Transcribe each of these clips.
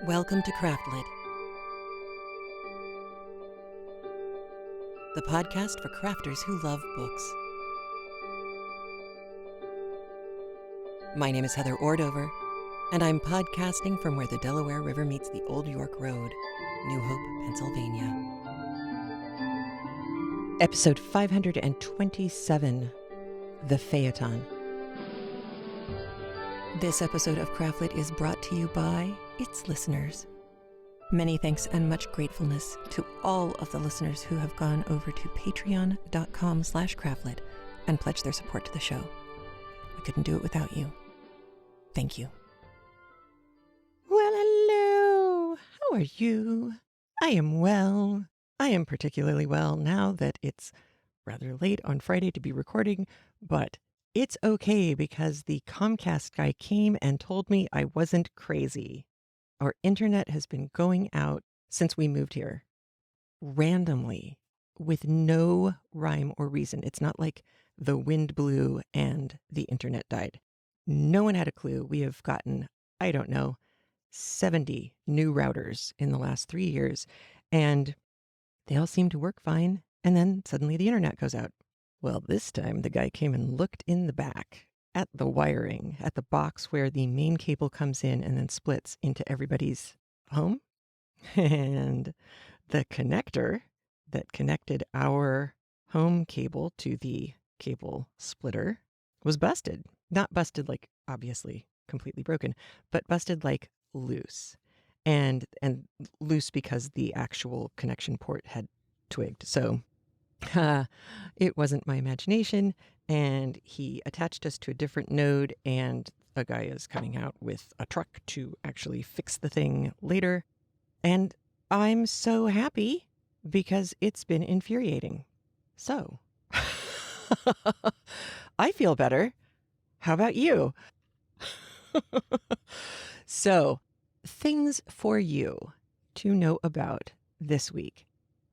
Welcome to Craftlit, the podcast for crafters who love books. My name is Heather Ordover, and I'm podcasting from where the Delaware River meets the Old York Road, New Hope, Pennsylvania. Episode 527, The Phaeton. This episode of Craftlit is brought to you by its listeners. Many thanks and much gratefulness to all of the listeners who have gone over to patreon.com/craftlit and pledged their support to the show. We couldn't do it without you. Thank you. Well, hello. How are you? I am well. I am particularly well now that it's rather late on Friday to be recording, but it's okay because the Comcast guy came and told me I wasn't crazy. Our internet has been going out since we moved here, randomly, with no rhyme or reason. It's not like the wind blew and the internet died. No one had a clue. We have gotten, I don't know, 70 new routers in the last 3 years, and they all seem to work fine. And then suddenly the internet goes out. Well, this time the guy came and looked in the back at the wiring, at the box where the main cable comes in and then splits into everybody's home. And the connector that connected our home cable to the cable splitter was busted. Not busted like obviously completely broken, but busted like loose. And loose because the actual connection port had twigged. So it wasn't my imagination, and he attached us to a different node, and a guy is coming out with a truck to actually fix the thing later. And I'm so happy because it's been infuriating. So, I feel better. How about you? So, things for you to know about this week.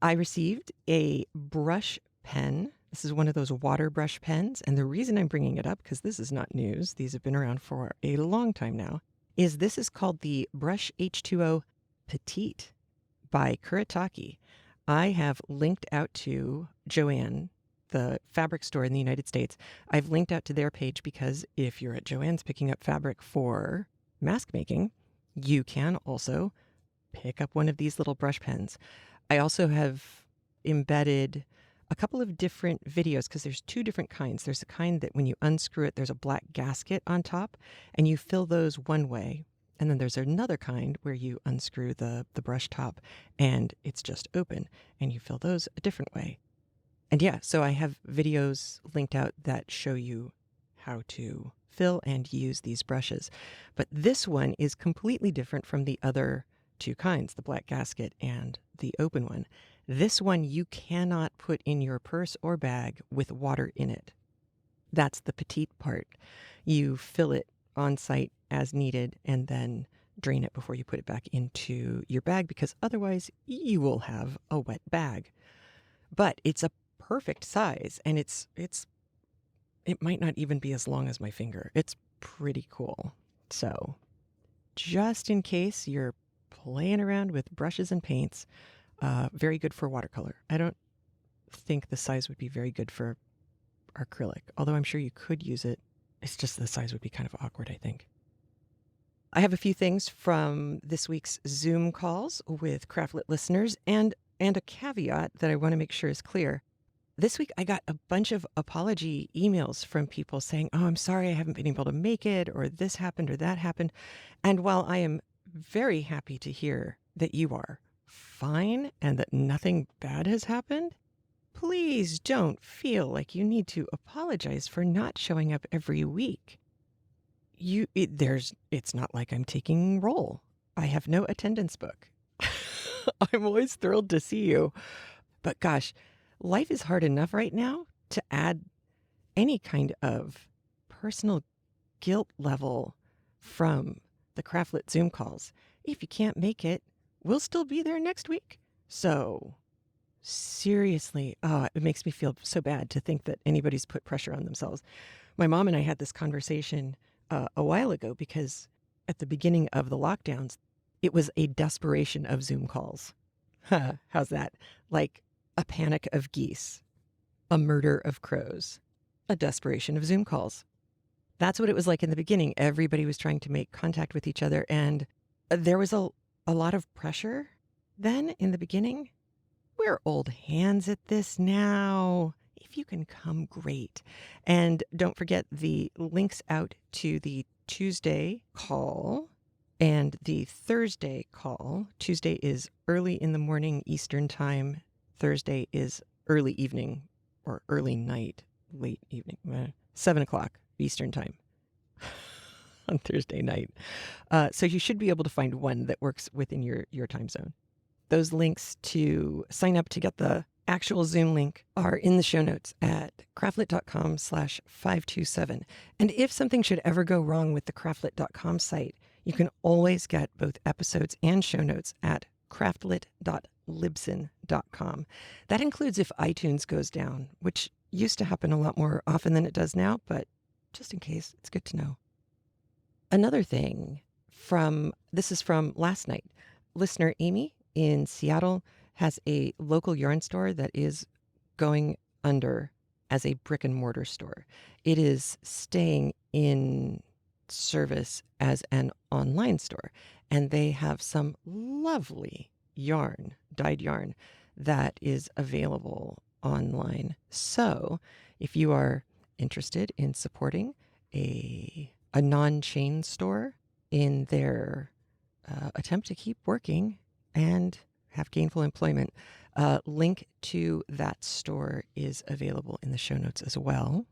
I received a brush pen. This is one of those water brush pens. And the reason I'm bringing it up, because this is not news, these have been around for a long time now, is this is called the Brush H2O Petite by Kuretake. I have linked out to Joann, the fabric store in the United States. I've linked out to their page because if you're at Joann's picking up fabric for mask making, you can also pick up one of these little brush pens. I also have embedded a couple of different videos because there's two different kinds. There's a kind that when you unscrew it, there's a black gasket on top and you fill those one way. And then there's another kind where you unscrew the brush top and it's just open and you fill those a different way. And yeah, so I have videos linked out that show you how to fill and use these brushes. But this one is completely different from the other two kinds, the black gasket and the open one. This one you cannot put in your purse or bag with water in it. That's the petite part. You fill it on site as needed and then drain it before you put it back into your bag because otherwise you will have a wet bag. But it's a perfect size and it might not even be as long as my finger. It's pretty cool. So just in case you're playing around with brushes and paints, very good for watercolor. I don't think the size would be very good for acrylic, although I'm sure you could use it. It's just the size would be kind of awkward, I think. I have a few things from this week's Zoom calls with Craftlit listeners and a caveat that I want to make sure is clear. This week, I got a bunch of apology emails from people saying, oh, I'm sorry I haven't been able to make it, or this happened or that happened. And while I am very happy to hear that you are fine and that nothing bad has happened, please don't feel like you need to apologize for not showing up every week. It's not like I'm taking roll. I have no attendance book. I'm always thrilled to see you. But gosh, life is hard enough right now to add any kind of personal guilt level from the Craftlit Zoom calls. If you can't make it, we'll still be there next week. So seriously, it makes me feel so bad to think that anybody's put pressure on themselves. My mom and I had this conversation a while ago because at the beginning of the lockdowns, It was a desperation of Zoom calls. How's that? Like a panic of geese, a murder of crows, a desperation of Zoom calls. That's what it was like in the beginning. Everybody was trying to make contact with each other, and there was a lot of pressure then in the beginning. We're old hands at this now. If you can come, great. And don't forget the links out to the Tuesday call and the Thursday call. Tuesday is early in the morning Eastern time. Thursday is early evening or early night, late evening, 7 o'clock Eastern time on Thursday night. So you should be able to find one that works within your time zone. Those links to sign up to get the actual Zoom link are in the show notes at craftlit.com/527. And if something should ever go wrong with the craftlit.com site, you can always get both episodes and show notes at craftlit.libsyn.com. That includes if iTunes goes down, which used to happen a lot more often than it does now, but just in case, it's good to know. Another thing this is from last night. Listener Amy in Seattle has a local yarn store that is going under as a brick and mortar store. It is staying in service as an online store, and they have some lovely yarn, dyed yarn, that is available online. So if you are interested in supporting a non-chain store in their attempt to keep working and have gainful employment, link to that store is available in the show notes as well.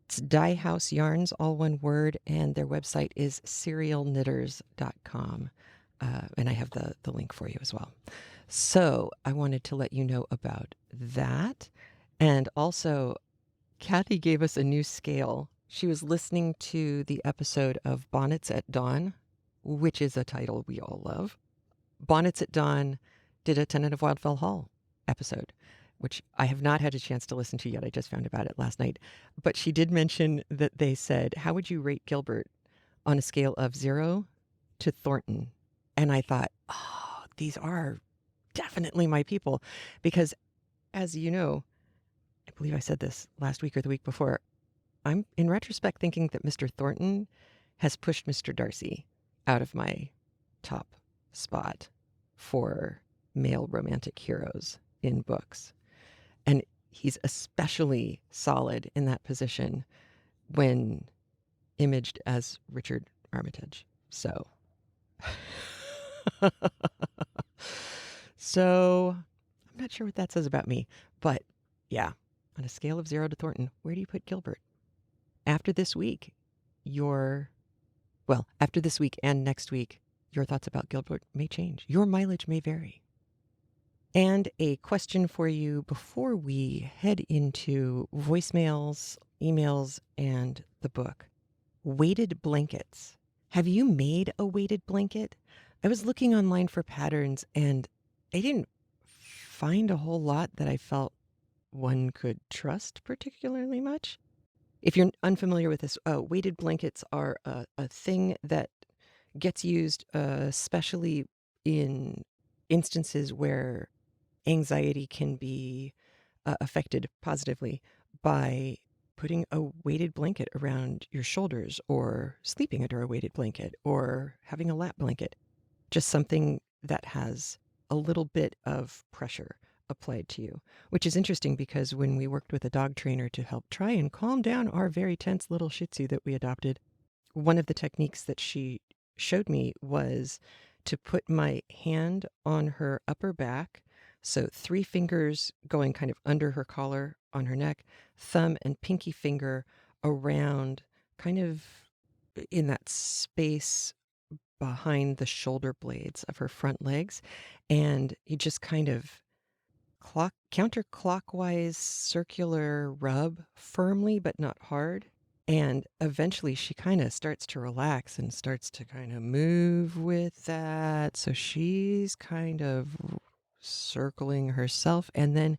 It's Dye House Yarns, all one word, and their website is serialknitters.com. And I have the link for you as well. So I wanted to let you know about that. And also, Kathy gave us a new scale. She was listening to the episode of Bonnets at Dawn, which is a title we all love. Bonnets at Dawn did a Tenant of Wildfell Hall episode, which I have not had a chance to listen to yet. I just found about it last night. But she did mention that they said, how would you rate Gilbert on a scale of 0 to Thornton? And I thought, oh, these are definitely my people. Because as you know, I believe I said this last week or the week before, I'm in retrospect thinking that Mr. Thornton has pushed Mr. Darcy out of my top spot for male romantic heroes in books. And he's especially solid in that position when imaged as Richard Armitage. So, I'm not sure what that says about me, but yeah, on a scale of 0 to Thornton, where do you put Gilbert? After this week and next week, your thoughts about Gilbert may change. Your mileage may vary. And a question for you before we head into voicemails, emails, and the book. Weighted blankets. Have you made a weighted blanket? I was looking online for patterns, and I didn't find a whole lot that I felt one could trust particularly much. If you're unfamiliar with this, weighted blankets are a thing that gets used especially in instances where anxiety can be affected positively by putting a weighted blanket around your shoulders, or sleeping under a weighted blanket, or having a lap blanket. Just something that has a little bit of pressure applied to you, which is interesting because when we worked with a dog trainer to help try and calm down our very tense little Shih Tzu that we adopted, one of the techniques that she showed me was to put my hand on her upper back, so 3 fingers going kind of under her collar on her neck, thumb and pinky finger around kind of in that space behind the shoulder blades of her front legs, and you just kind of counterclockwise circular rub, firmly but not hard. And eventually she kind of starts to relax and starts to kind of move with that. So she's kind of circling herself. And then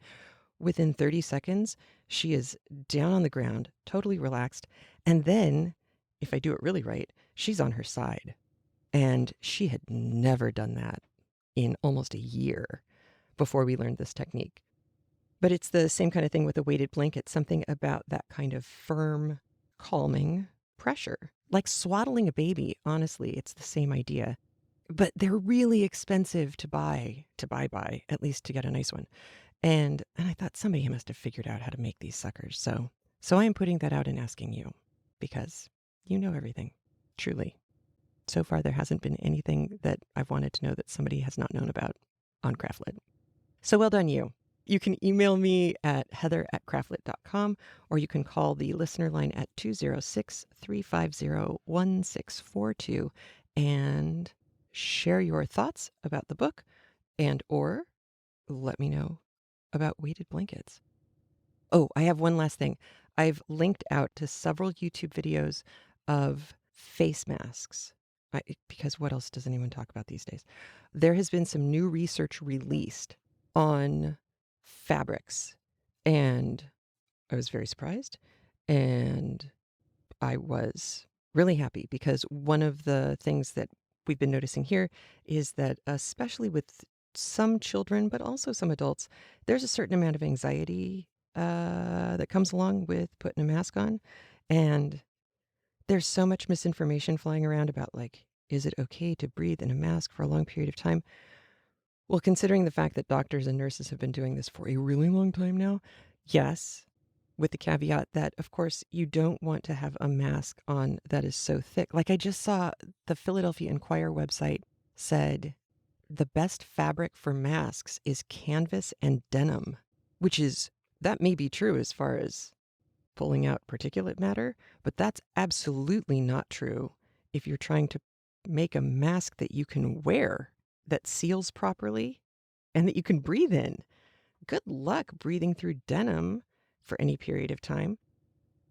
within 30 seconds, she is down on the ground, totally relaxed. And then, if I do it really right, she's on her side. And she had never done that in almost a year before we learned this technique. But it's the same kind of thing with a weighted blanket, something about that kind of firm, calming pressure. Like swaddling a baby, honestly, it's the same idea. But they're really expensive to buy, at least to get a nice one. And I thought somebody must have figured out how to make these suckers. So I am putting that out and asking you because you know everything, truly. So far, there hasn't been anything that I've wanted to know that somebody has not known about on Craftlit. So well done, you. You can email me at heather@craftlit.com, or you can call the listener line at 206-350-1642 and share your thoughts about the book and or let me know about weighted blankets. Oh, I have one last thing. I've linked out to several YouTube videos of face masks. Because what else does anyone talk about these days? There has been some new research released on fabrics, and I was very surprised, and I was really happy because one of the things that we've been noticing here is that, especially with some children, but also some adults, there's a certain amount of anxiety that comes along with putting a mask on. And there's so much misinformation flying around about, like, is it okay to breathe in a mask for a long period of time? Well, considering the fact that doctors and nurses have been doing this for a really long time now, yes, with the caveat that, of course, you don't want to have a mask on that is so thick. Like I just saw the Philadelphia Inquirer website said the best fabric for masks is canvas and denim, that may be true as far as pulling out particulate matter, but that's absolutely not true if you're trying to make a mask that you can wear that seals properly and that you can breathe in. Good luck breathing through denim for any period of time.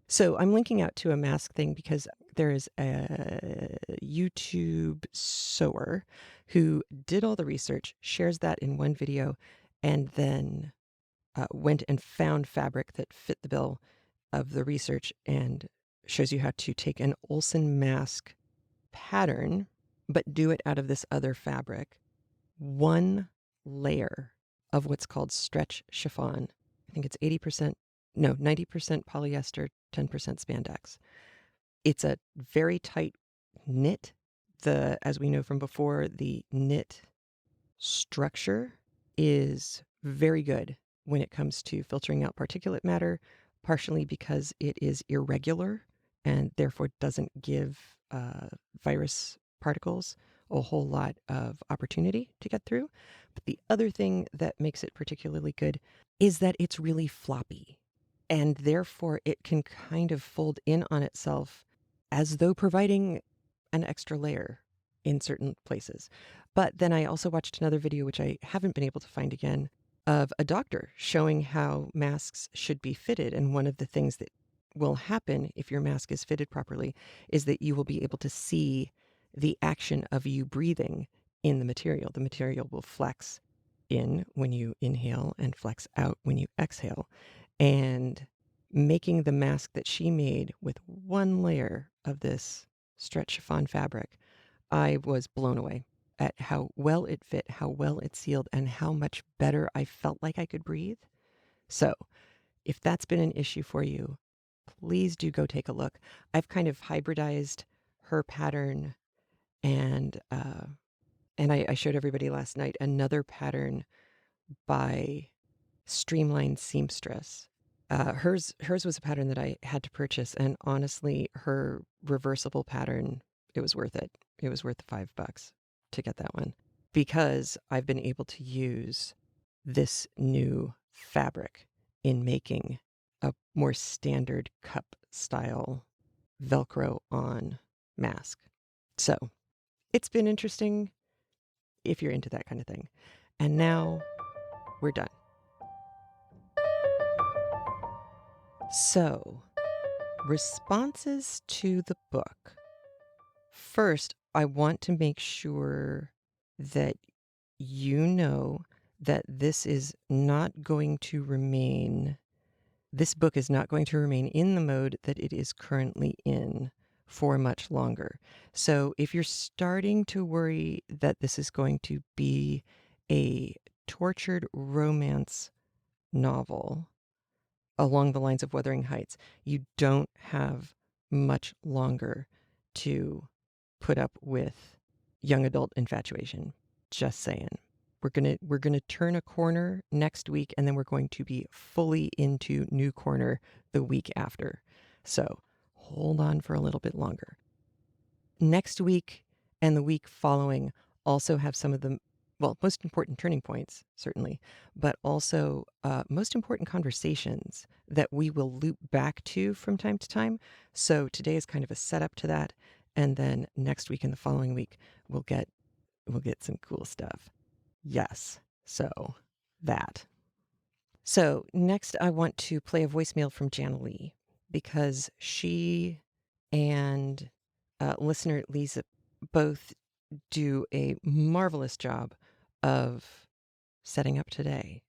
So I'm linking out to a mask thing because there is a YouTube sewer who did all the research, shares that in one video, and then went and found fabric that fit the bill of the research and shows you how to take an Olsen mask pattern, but do it out of this other fabric. One layer of what's called stretch chiffon. I think it's 90% polyester, 10% spandex. It's a very tight knit. As we know from before, the knit structure is very good when it comes to filtering out particulate matter, partially because it is irregular and therefore doesn't give virus particles a whole lot of opportunity to get through. But the other thing that makes it particularly good is that it's really floppy, and therefore it can kind of fold in on itself as though providing an extra layer in certain places. But then I also watched another video, which I haven't been able to find again, of a doctor showing how masks should be fitted. And one of the things that will happen if your mask is fitted properly is that you will be able to see the action of you breathing in the material. The material will flex in when you inhale and flex out when you exhale. And making the mask that she made with one layer of this stretch chiffon fabric, I was blown away at how well it fit, how well it sealed, and how much better I felt like I could breathe. So if that's been an issue for you, please do go take a look. I've kind of hybridized her pattern, and I showed everybody last night another pattern by Streamline Seamstress. Hers was a pattern that I had to purchase, and honestly, her reversible pattern, it was worth it. It was worth the $5 to get that one because I've been able to use this new fabric in making a more standard cup style Velcro on mask. So it's been interesting if you're into that kind of thing. And now we're done. So, responses to the book. First, I want to make sure that you know that this book is not going to remain in the mode that it is currently in for much longer. So if you're starting to worry that this is going to be a tortured romance novel along the lines of Wuthering Heights, you don't have much longer to put up with young adult infatuation. Just saying. We're gonna turn a corner next week, and then we're going to be fully into new corner the week after. So hold on for a little bit longer. Next week and the week following also have some of the, well, most important turning points, certainly, but also most important conversations that we will loop back to from time to time. So today is kind of a setup to that, and then next week and the following week we'll get some cool stuff. Yes, so that. So next I want to play a voicemail from Jana Lee, because she and listener Lisa both do a marvelous job of setting up today.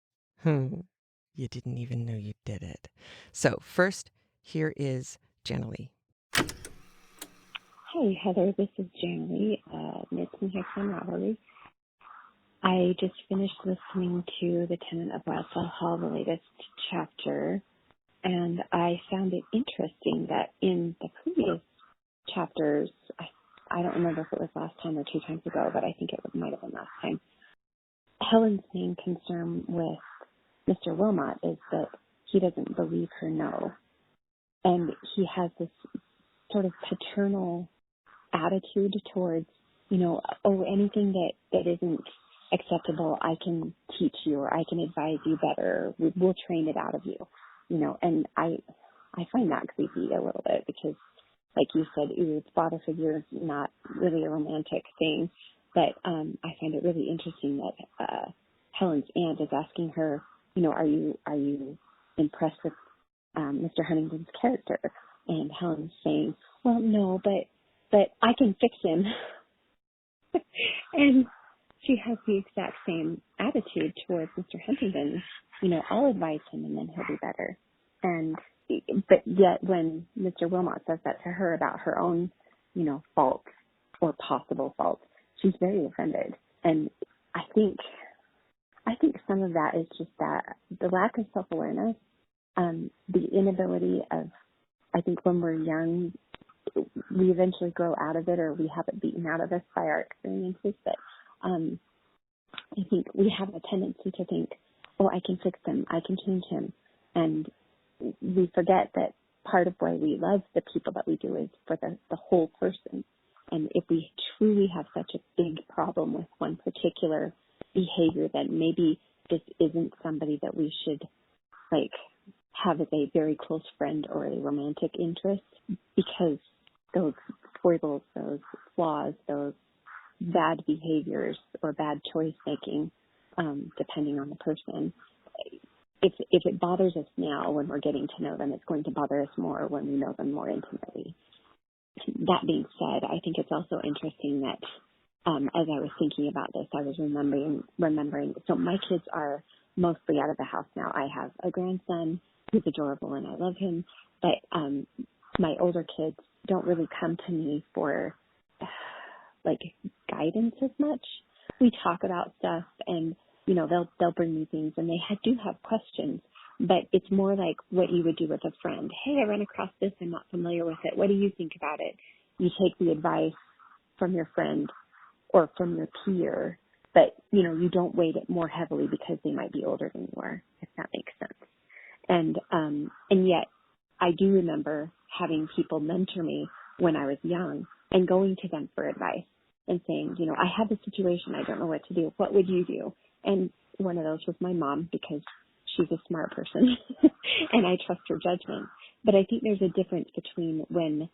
You didn't even know you did it. So first, here is Jana Lee. Hi, Heather. This is Jana Lee, Myths and Hicks and Robbery. I just finished listening to the Tenant of Wildfell Hall, the latest chapter, and I found it interesting that in the previous chapters, I don't remember if it was last time or 2 times ago, but I think it might have been last time, Helen's main concern with Mr. Wilmot is that he doesn't believe her no. And he has this sort of paternal attitude towards, anything that isn't acceptable, I can teach you, or I can advise you better. We'll train it out of you, and I find that creepy a little bit because, like you said, it's father figure, not really a romantic thing. But I find it really interesting that Helen's aunt is asking her, are you impressed with Mr. Huntington's character? And Helen's saying, well, no, but I can fix him. And she has the exact same attitude towards Mr. Huntington. I'll advise him and then he'll be better. But yet when Mr. Wilmot says that to her about her own, faults or possible faults, she's very offended. And I think some of that is just that the lack of self-awareness, the inability of, I think when we're young, we eventually grow out of it, or we have it beaten out of us by our experiences. But I think we have a tendency to think, oh, I can fix him, I can change him. And we forget that part of why we love the people that we do is for the whole person. And if we truly have such a big problem with one particular behavior, then maybe this isn't somebody that we should have as a very close friend or a romantic interest, because those foibles, those flaws, those bad behaviors or bad choice making, depending on the person, if it bothers us now when we're getting to know them, it's going to bother us more when we know them more intimately. That being said, I think it's also interesting that as I was thinking about this, I was remembering. So my kids are mostly out of the house now. I have a grandson who's adorable and I love him, but my older kids don't really come to me for guidance as much. We talk about stuff, and they'll bring me things, and they do have questions, but it's more like what you would do with a friend. Hey, I ran across this. I'm not familiar with it. What do you think about it? You take the advice from your friend or from your peer, but you don't weight it more heavily because they might be older than you are, if that makes sense. And yet I do remember having people mentor me when I was young and going to them for advice and saying, I have a situation. I don't know what to do. What would you do? And one of those was my mom, because she's a smart person and I trust her judgment. But I think there's a difference between when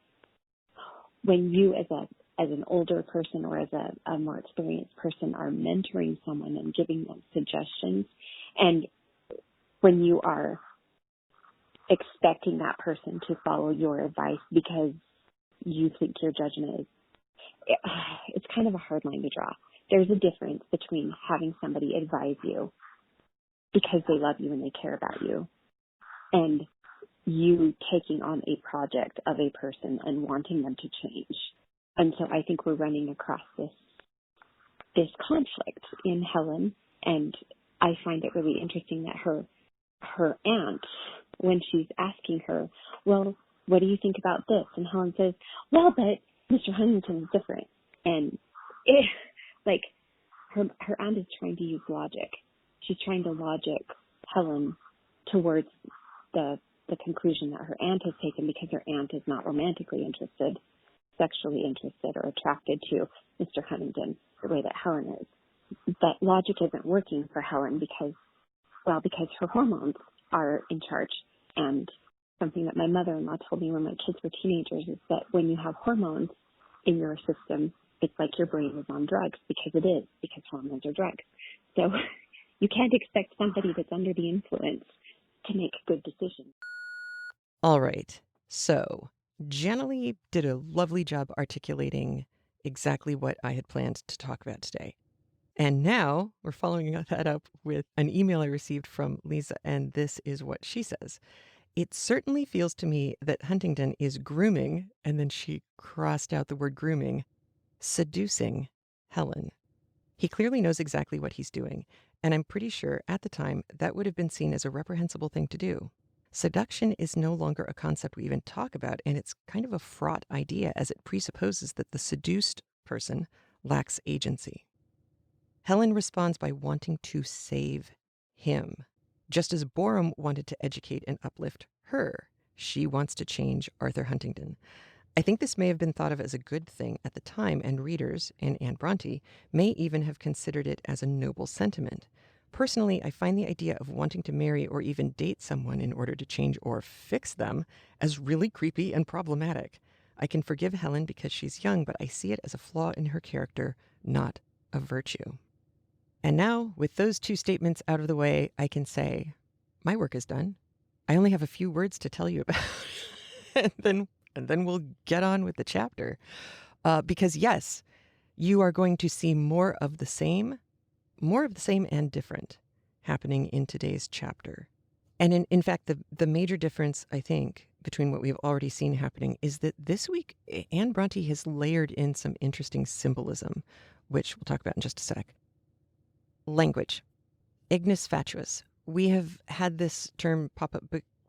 you as an older person or as a more experienced person are mentoring someone and giving them suggestions, and when you are expecting that person to follow your advice because you think your judgment is, it's kind of a hard line to draw. There's a difference between having somebody advise you because they love you and they care about you, and you taking on a project of a person and wanting them to change. And so I think we're running across this conflict in Helen, and I find it really interesting that her aunt, when she's asking her, well, what do you think about this? And Helen says, well, but Mr. Huntington is different. And it, like, her aunt is trying to use logic. She's trying to logic Helen towards the conclusion that her aunt has taken, because her aunt is not romantically interested, sexually interested, or attracted to Mr. Huntington the way that Helen is. That logic isn't working for Helen because her hormones are in charge. And something that my mother-in-law told me when my kids were teenagers is that when you have hormones in your system, it's like your brain is on drugs, because it is, because hormones are drugs. So you can't expect somebody that's under the influence to make good decisions. All right. So Janalee did a lovely job articulating exactly what I had planned to talk about today. And now we're following that up with an email I received from Lisa, and this is what she says. It certainly feels to me that Huntington is grooming, and then she crossed out the word grooming, seducing Helen. He clearly knows exactly what he's doing, and I'm pretty sure at the time that would have been seen as a reprehensible thing to do. Seduction is no longer a concept we even talk about, and it's kind of a fraught idea as it presupposes that the seduced person lacks agency. Helen responds by wanting to save him. Just as Borum wanted to educate and uplift her, she wants to change Arthur Huntington. I think this may have been thought of as a good thing at the time, and readers, and Anne Bronte, may even have considered it as a noble sentiment. Personally, I find the idea of wanting to marry or even date someone in order to change or fix them as really creepy and problematic. I can forgive Helen because she's young, but I see it as a flaw in her character, not a virtue. And now, with those two statements out of the way, I can say, my work is done. I only have a few words to tell you about. and then we'll get on with the chapter. Because yes, you are going to see more of the same and different happening in today's chapter. And in fact, the major difference, I think, between what we've already seen happening is that this week, Anne Bronte has layered in some interesting symbolism, which we'll talk about in just a sec. Language. Ignis fatuus. We have had this term pop up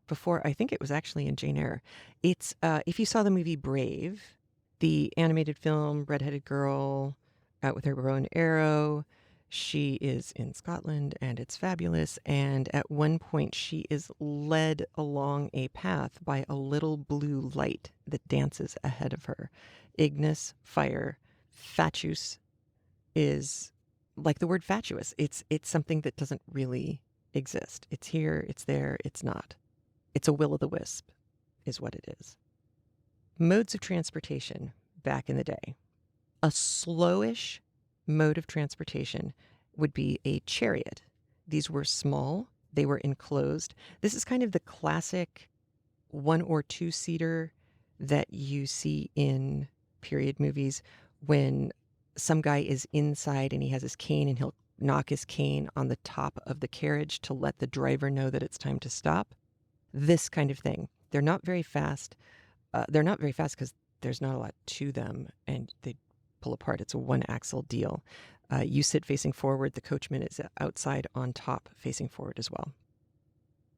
before. I think it was actually in Jane Eyre. It's, if you saw the movie Brave, the animated film, redheaded girl out with her bow and arrow, she is in Scotland and it's fabulous. And at one point she is led along a path by a little blue light that dances ahead of her. Ignis, fire. Fatuus is like the word fatuous. It's something that doesn't really exist. It's here, it's there, it's not. It's a will-o'-the-wisp is what it is. Modes of transportation back in the day. A slowish mode of transportation would be a chariot. These were small, they were enclosed. This is kind of the classic 1 or 2 seater that you see in period movies when some guy is inside and he has his cane and he'll knock his cane on the top of the carriage to let the driver know that it's time to stop. This kind of thing. They're not very fast. They're not very fast because there's not a lot to them and they pull apart. It's a 1-axle deal. You sit facing forward. The coachman is outside on top facing forward as well.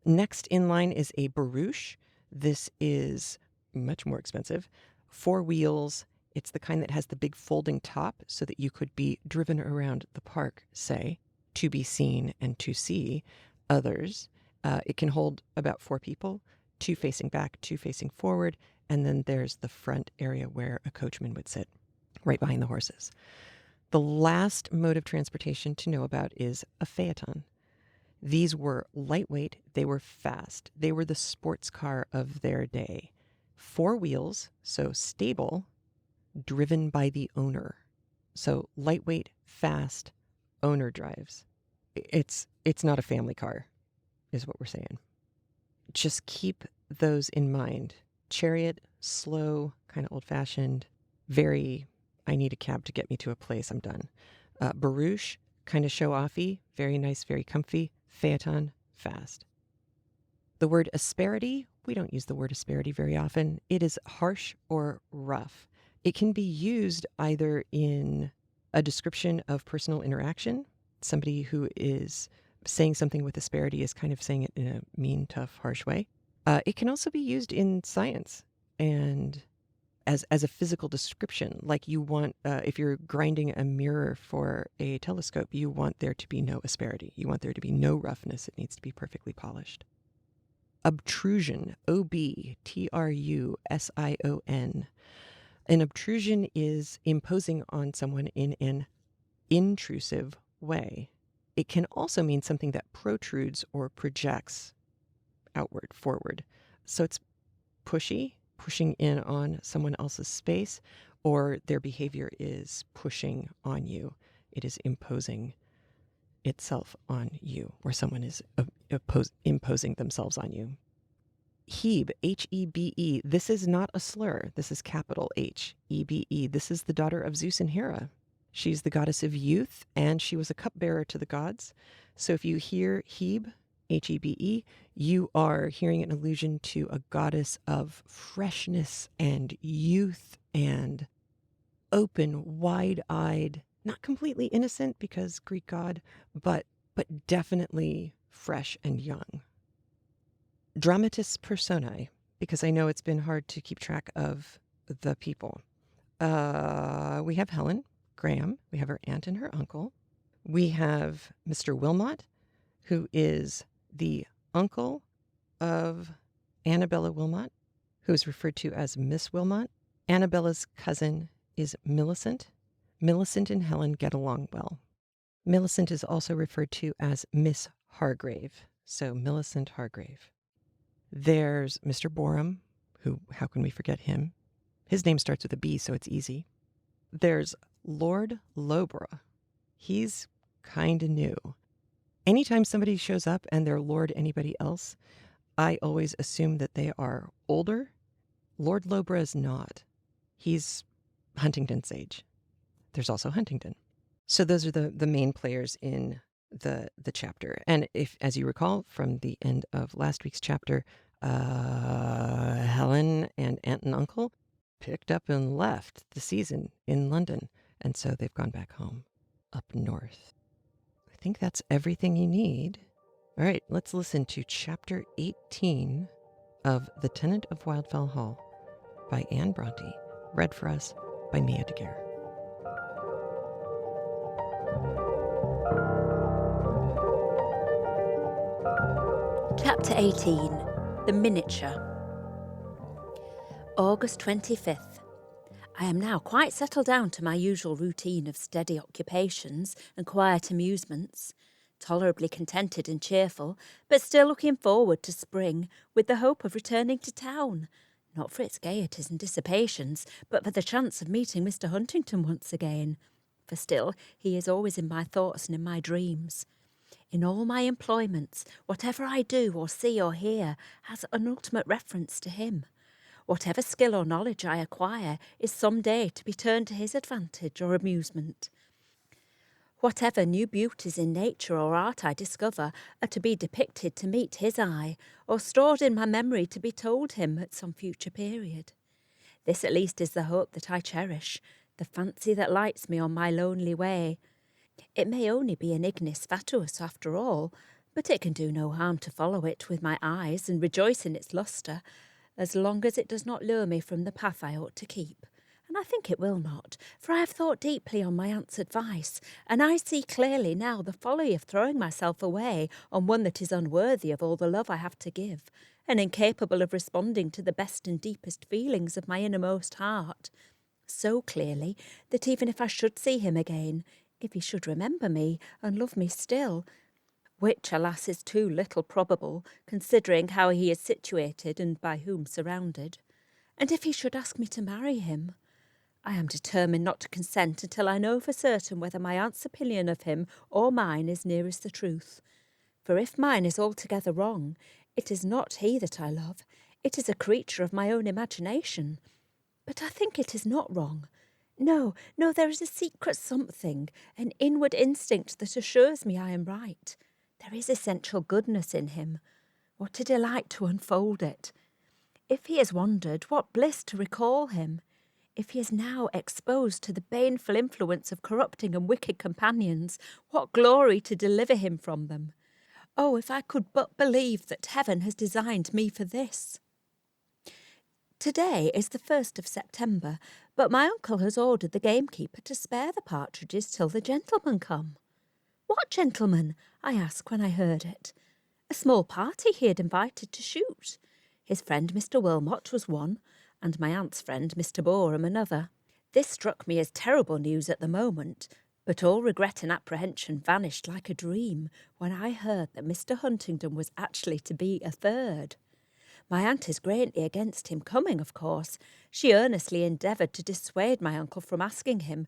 Next in line is a barouche. This is much more expensive. 4 wheels. It's the kind that has the big folding top so that you could be driven around the park, say, to be seen and to see others. It can hold about 4 people, 2 facing back, 2 facing forward, and then there's the front area where a coachman would sit, right behind the horses. The last mode of transportation to know about is a phaeton. These were lightweight, they were fast, they were the sports car of their day. 4 wheels, so stable, driven by the owner. So lightweight, fast, owner drives. It's not a family car, is what we're saying. Just keep those in mind. Chariot, slow, kind of old-fashioned, very, I need a cab to get me to a place, I'm done. Barouche, kind of show-offy, very nice, very comfy. Phaeton, fast. The word asperity we don't use the word asperity very often. It is harsh or rough. It can be used either in a description of personal interaction. Somebody who is saying something with asperity is kind of saying it in a mean, tough, harsh way. It can also be used in science and as a physical description. Like you want, if you're grinding a mirror for a telescope, you want there to be no asperity. You want there to be no roughness. It needs to be perfectly polished. Obtrusion, Obtrusion. An obtrusion is imposing on someone in an intrusive way. It can also mean something that protrudes or projects outward, forward. So it's pushy, pushing in on someone else's space, or their behavior is pushing on you. It is imposing itself on you, or someone is imposing themselves on you. Hebe, Hebe. This is not a slur. This is capital H-E-B-E. This is the daughter of Zeus and Hera. She's the goddess of youth, and she was a cupbearer to the gods. So if you hear Hebe, Hebe, you are hearing an allusion to a goddess of freshness and youth and open, wide-eyed, not completely innocent because Greek god, but definitely fresh and young. Dramatis personae, because I know it's been hard to keep track of the people. We have Helen Graham. We have her aunt and her uncle. We have Mr. Wilmot, who is the uncle of Annabella Wilmot, who is referred to as Miss Wilmot. Annabella's cousin is Millicent. Millicent and Helen get along well. Millicent is also referred to as Miss Hargrave, so Millicent Hargrave. There's Mr. Borum, who, how can we forget him? His name starts with a B, so it's easy. There's Lord Lowborough. He's kind of new. Anytime somebody shows up and they're Lord anybody else, I always assume that they are older. Lord Lowborough is not. He's Huntington's age. There's also Huntington. So those are the main players in the chapter. And if, as you recall from the end of last week's chapter, Helen and aunt and uncle picked up and left the season in London. And so they've gone back home up north. I think that's everything you need. All right, let's listen to chapter 18 of The Tenant of Wildfell Hall by Anne Bronte, read for us by Mia Daguerre. Chapter 18, The Miniature. August 25th. I am now quite settled down to my usual routine of steady occupations and quiet amusements, tolerably contented and cheerful, but still looking forward to spring with the hope of returning to town, not for its gaieties and dissipations, but for the chance of meeting Mr. Huntington once again, for still he is always in my thoughts and in my dreams. In all my employments, whatever I do or see or hear has an ultimate reference to him. Whatever skill or knowledge I acquire is some day to be turned to his advantage or amusement. Whatever new beauties in nature or art I discover are to be depicted to meet his eye, or stored in my memory to be told him at some future period. This at least is the hope that I cherish, the fancy that lights me on my lonely way. It may only be an ignis fatuus after all, but it can do no harm to follow it with my eyes and rejoice in its lustre, as long as it does not lure me from the path I ought to keep. And I think it will not, for I have thought deeply on my aunt's advice, and I see clearly now the folly of throwing myself away on one that is unworthy of all the love I have to give, and incapable of responding to the best and deepest feelings of my innermost heart. So clearly that even if I should see him again, if he should remember me and love me still, which, alas, is too little probable, considering how he is situated and by whom surrounded, and if he should ask me to marry him, I am determined not to consent until I know for certain whether my aunt's opinion of him or mine is nearest the truth. For if mine is altogether wrong, it is not he that I love, it is a creature of my own imagination. But I think it is not wrong. No, there is a secret something, an inward instinct that assures me I am right. There is essential goodness in him. What a delight to unfold it. If he has wandered, what bliss to recall him! If he is now exposed to the baneful influence of corrupting and wicked companions, what glory to deliver him from them! Oh, if I could but believe that heaven has designed me for this! Today is the 1st of September, but my uncle has ordered the gamekeeper to spare the partridges till the gentlemen come. What gentleman? I asked when I heard it. A small party he had invited to shoot. His friend Mr. Wilmot was one, and my aunt's friend Mr. Boreham another. This struck me as terrible news at the moment, but all regret and apprehension vanished like a dream when I heard that Mr. Huntingdon was actually to be a third. My aunt is greatly against him coming, of course. She earnestly endeavoured to dissuade my uncle from asking him,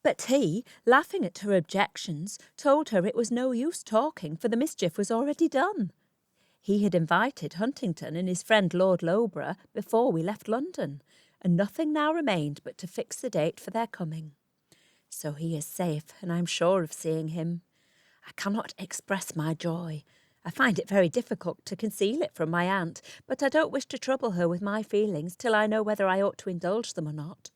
but he, laughing at her objections, told her it was no use talking, for the mischief was already done. He had invited Huntingdon and his friend Lord Loughborough before we left London, and nothing now remained but to fix the date for their coming. So he is safe, and I am sure of seeing him. I cannot express my joy. I find it very difficult to conceal it from my aunt, but I don't wish to trouble her with my feelings till I know whether I ought to indulge them or not.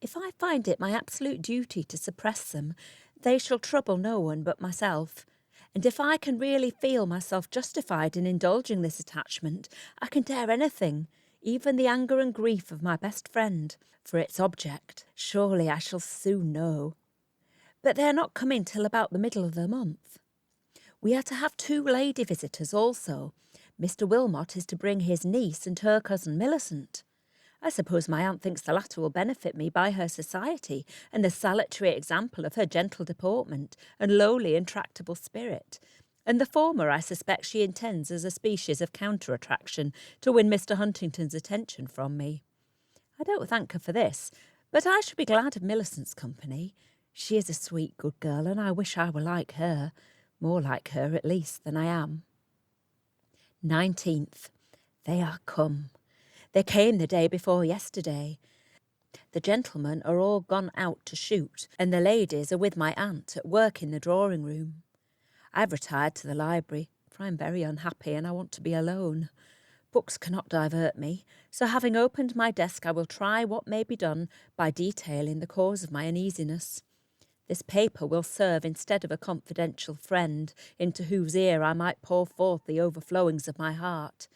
If I find it my absolute duty to suppress them, they shall trouble no one but myself. And if I can really feel myself justified in indulging this attachment, I can dare anything, even the anger and grief of my best friend, for its object. Surely I shall soon know. But they are not coming till about the middle of the month. We are to have 2 lady visitors also. Mr. Wilmot is to bring his niece and her cousin Millicent. I suppose my aunt thinks the latter will benefit me by her society and the salutary example of her gentle deportment and lowly and tractable spirit, and the former I suspect she intends as a species of counter-attraction to win Mr. Huntington's attention from me. I don't thank her for this, but I shall be glad of Millicent's company. She is a sweet, good girl, and I wish I were like her, more like her at least than I am. 19th. They are come. They came the day before yesterday. The gentlemen are all gone out to shoot, and the ladies are with my aunt at work in the drawing-room. I've retired to the library, for I am very unhappy and I want to be alone. Books cannot divert me, so having opened my desk I will try what may be done by detailing the cause of my uneasiness. This paper will serve instead of a confidential friend into whose ear I might pour forth the overflowings of my heart.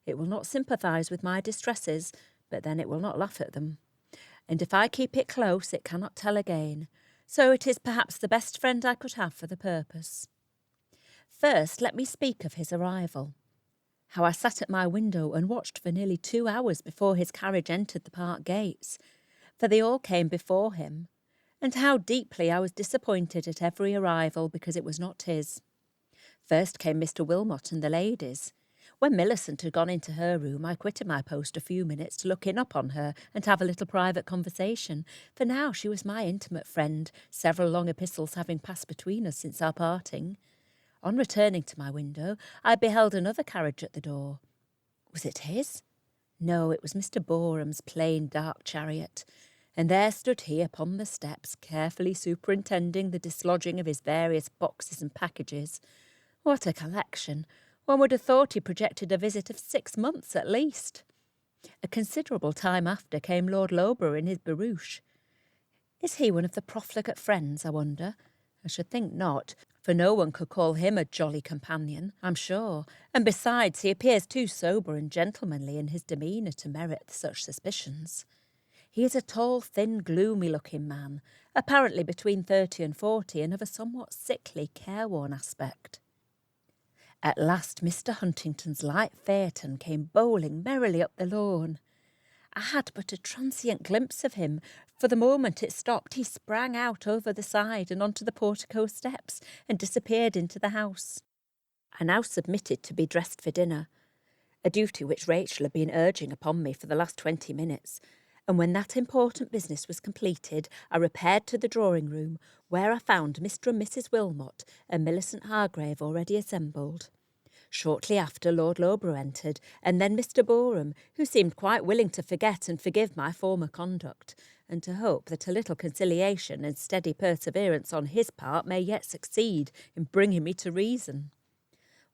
It will not sympathise with my distresses, but then it will not laugh at them. And if I keep it close, it cannot tell again. So it is perhaps the best friend I could have for the purpose. First, let me speak of his arrival. How I sat at my window and watched for nearly 2 hours before his carriage entered the park gates, for they all came before him, and how deeply I was disappointed at every arrival because it was not his. First came Mr. Wilmot and the ladies. When Millicent had gone into her room, I quitted my post a few minutes to look in upon her and have a little private conversation, for now she was my intimate friend, several long epistles having passed between us since our parting. On returning to my window, I beheld another carriage at the door. Was it his? No, it was Mr. Boreham's plain dark chariot, and there stood he upon the steps, carefully superintending the dislodging of his various boxes and packages. What a collection! One would have thought he projected a visit of 6 months at least. A considerable time after came Lord Loughborough in his barouche. Is he one of the profligate friends, I wonder? I should think not, for no one could call him a jolly companion, I'm sure, and besides he appears too sober and gentlemanly in his demeanour to merit such suspicions. He is a tall, thin, gloomy-looking man, apparently between 30 and 40, and of a somewhat sickly, careworn aspect. At last Mr. Huntington's light phaeton came bowling merrily up the lawn. I had but a transient glimpse of him, for the moment it stopped he sprang out over the side and onto the portico steps and disappeared into the house. I now submitted to be dressed for dinner, a duty which Rachel had been urging upon me for the last 20 minutes, and when that important business was completed, I repaired to the drawing-room, where I found Mr. and Mrs. Wilmot and Millicent Hargrave already assembled. Shortly after, Lord Loughborough entered, and then Mr. Boreham, who seemed quite willing to forget and forgive my former conduct, and to hope that a little conciliation and steady perseverance on his part may yet succeed in bringing me to reason.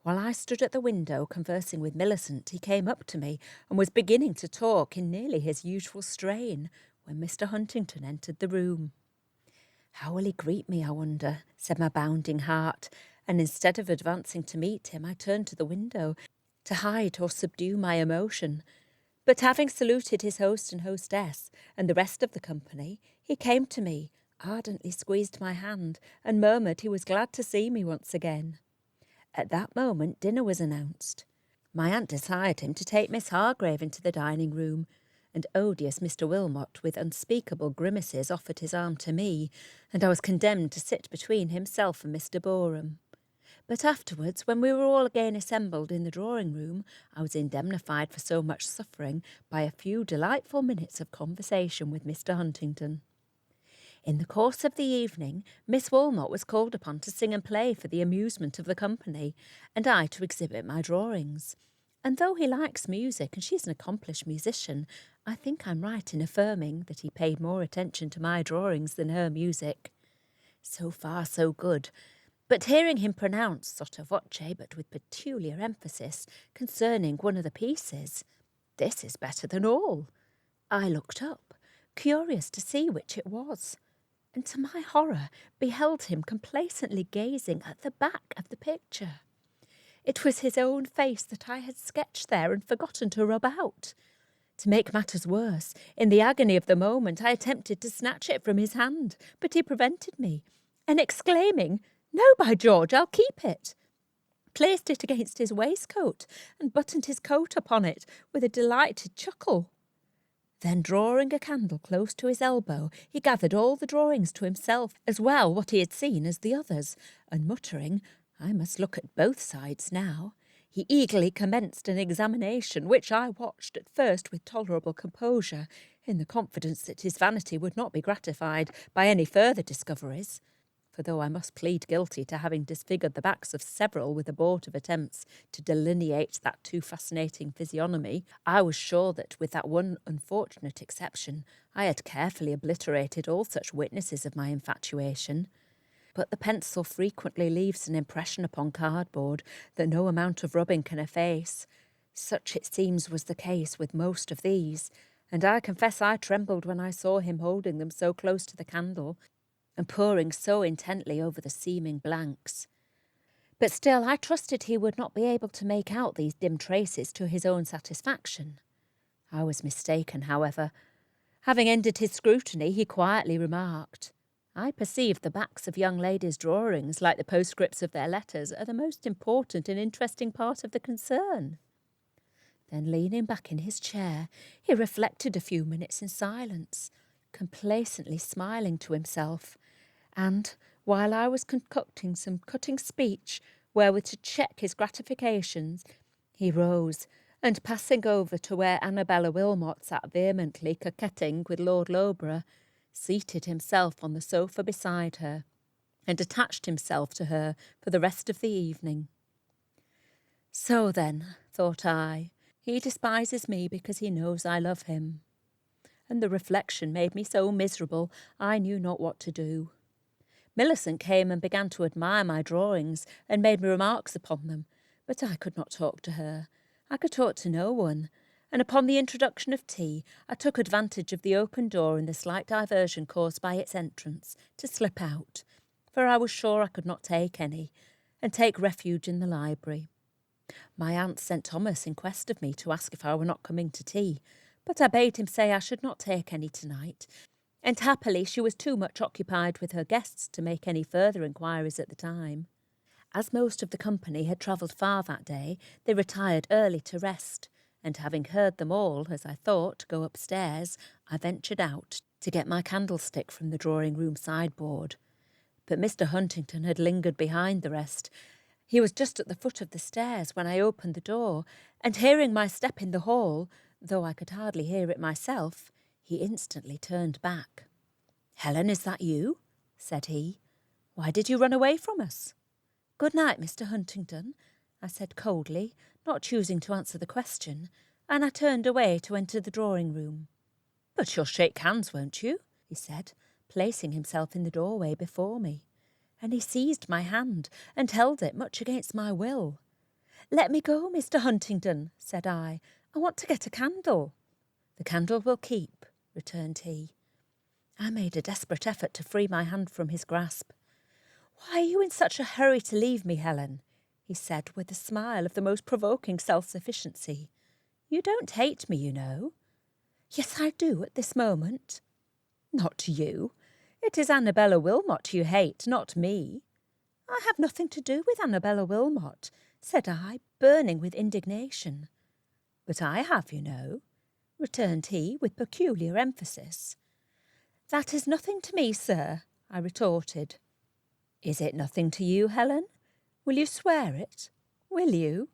While I stood at the window conversing with Millicent, he came up to me and was beginning to talk in nearly his usual strain when Mr. Huntington entered the room. "How will he greet me, I wonder?" said my bounding heart, and instead of advancing to meet him, I turned to the window to hide or subdue my emotion. But having saluted his host and hostess and the rest of the company, he came to me, ardently squeezed my hand, and murmured he was glad to see me once again. At that moment dinner was announced. My aunt desired him to take Miss Hargrave into the dining-room, and odious Mr. Wilmot, with unspeakable grimaces, offered his arm to me, and I was condemned to sit between himself and Mr. Boreham. But afterwards, when we were all again assembled in the drawing-room, I was indemnified for so much suffering by a few delightful minutes of conversation with Mr. Huntington. In the course of the evening, Miss Wilmot was called upon to sing and play for the amusement of the company, and I to exhibit my drawings. And though he likes music, and she's an accomplished musician, I think I'm right in affirming that he paid more attention to my drawings than her music. So far, so good. But hearing him pronounce sotto voce, but with peculiar emphasis, concerning one of the pieces, "This is better than all," I looked up, curious to see which it was, and to my horror beheld him complacently gazing at the back of the picture. It was his own face that I had sketched there and forgotten to rub out. To make matters worse, in the agony of the moment I attempted to snatch it from his hand, but he prevented me, and exclaiming, "No, by George, I'll keep it," placed it against his waistcoat and buttoned his coat upon it with a delighted chuckle. Then, drawing a candle close to his elbow, he gathered all the drawings to himself, as well what he had seen as the others, and muttering, "I must look at both sides now," he eagerly commenced an examination, which I watched at first with tolerable composure, in the confidence that his vanity would not be gratified by any further discoveries. For though I must plead guilty to having disfigured the backs of several with abortive attempts to delineate that too fascinating physiognomy, I was sure that, with that one unfortunate exception, I had carefully obliterated all such witnesses of my infatuation. But the pencil frequently leaves an impression upon cardboard that no amount of rubbing can efface. Such, it seems, was the case with most of these, and I confess I trembled when I saw him holding them so close to the candle, and poring so intently over the seeming blanks. But still I trusted he would not be able to make out these dim traces to his own satisfaction. I was mistaken, however. Having ended his scrutiny, he quietly remarked, "I perceive the backs of young ladies' drawings, like the postscripts of their letters, are the most important and interesting part of the concern." Then, leaning back in his chair, he reflected a few minutes in silence, complacently smiling to himself, and, while I was concocting some cutting speech wherewith to check his gratifications, he rose, and passing over to where Annabella Wilmot sat vehemently coquetting with Lord Loughborough, seated himself on the sofa beside her, and attached himself to her for the rest of the evening. So then, thought I, he despises me because he knows I love him. And the reflection made me so miserable I knew not what to do. Millicent came and began to admire my drawings and made me remarks upon them, but I could not talk to her. I could talk to no one, and upon the introduction of tea, I took advantage of the open door and the slight diversion caused by its entrance to slip out, for I was sure I could not take any, and take refuge in the library. My aunt sent Thomas in quest of me to ask if I were not coming to tea, but I bade him say I should not take any tonight, and happily she was too much occupied with her guests to make any further inquiries at the time. As most of the company had travelled far that day, they retired early to rest, and having heard them all, as I thought, go upstairs, I ventured out to get my candlestick from the drawing-room sideboard. But Mr. Huntington had lingered behind the rest. He was just at the foot of the stairs when I opened the door, and hearing my step in the hall, though I could hardly hear it myself, he instantly turned back. "Helen, is that you?" said he. "Why did you run away from us?" "Good night, Mr. Huntington," I said coldly, not choosing to answer the question, and I turned away to enter the drawing-room. "But you'll shake hands, won't you?" he said, placing himself in the doorway before me, and he seized my hand and held it much against my will. "Let me go, Mr. Huntingdon," said I. "I want to get a candle." "The candle will keep," returned he. I made a desperate effort to free my hand from his grasp. "Why are you in such a hurry to leave me, Helen?" he said with a smile of the most provoking self-sufficiency. "You don't hate me, you know." "Yes, I do at this moment." "Not you. It is Annabella Wilmot you hate, not me." "I have nothing to do with Annabella Wilmot," said I, burning with indignation. "But I have, you know," returned he with peculiar emphasis. "That is nothing to me, sir," I retorted. "Is it nothing to you, Helen? Will you swear it? Will you?"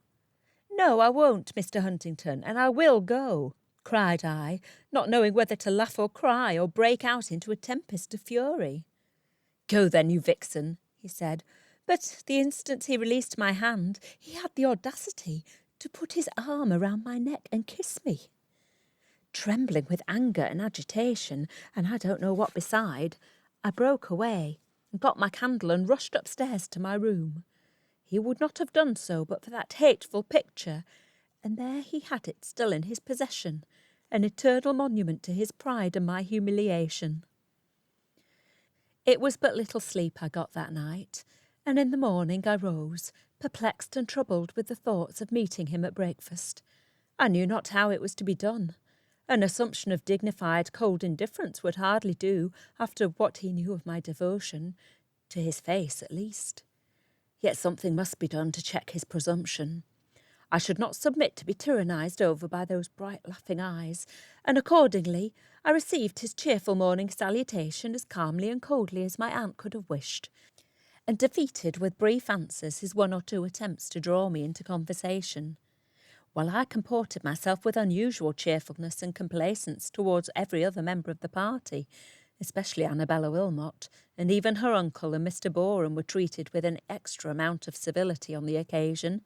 "No, I won't, Mr. Huntington, and I will go," cried I, not knowing whether to laugh or cry or break out into a tempest of fury. "Go then, you vixen," he said, but the instant he released my hand, he had the audacity to put his arm around my neck and kiss me. Trembling with anger and agitation, and I don't know what beside, I broke away and got my candle and rushed upstairs to my room. He would not have done so but for that hateful picture, and there he had it still in his possession, an eternal monument to his pride and my humiliation. It was but little sleep I got that night, and in the morning I rose, perplexed and troubled with the thoughts of meeting him at breakfast. I knew not how it was to be done. An assumption of dignified, cold indifference would hardly do after what he knew of my devotion, to his face at least. Yet something must be done to check his presumption. I should not submit to be tyrannised over by those bright laughing eyes, and accordingly I received his cheerful morning salutation as calmly and coldly as my aunt could have wished, and defeated with brief answers his one or two attempts to draw me into conversation. While I comported myself with unusual cheerfulness and complaisance towards every other member of the party, especially Annabella Wilmot, and even her uncle and Mr. Boreham were treated with an extra amount of civility on the occasion,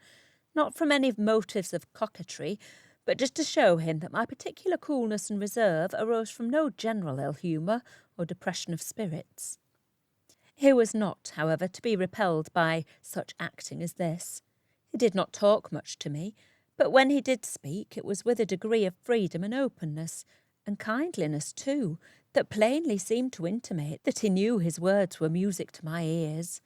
not from any motives of coquetry, but just to show him that my particular coolness and reserve arose from no general ill humour or depression of spirits. He was not, however, to be repelled by such acting as this. He did not talk much to me, but when he did speak, it was with a degree of freedom and openness, and kindliness too, that plainly seemed to intimate that he knew his words were music to my ears.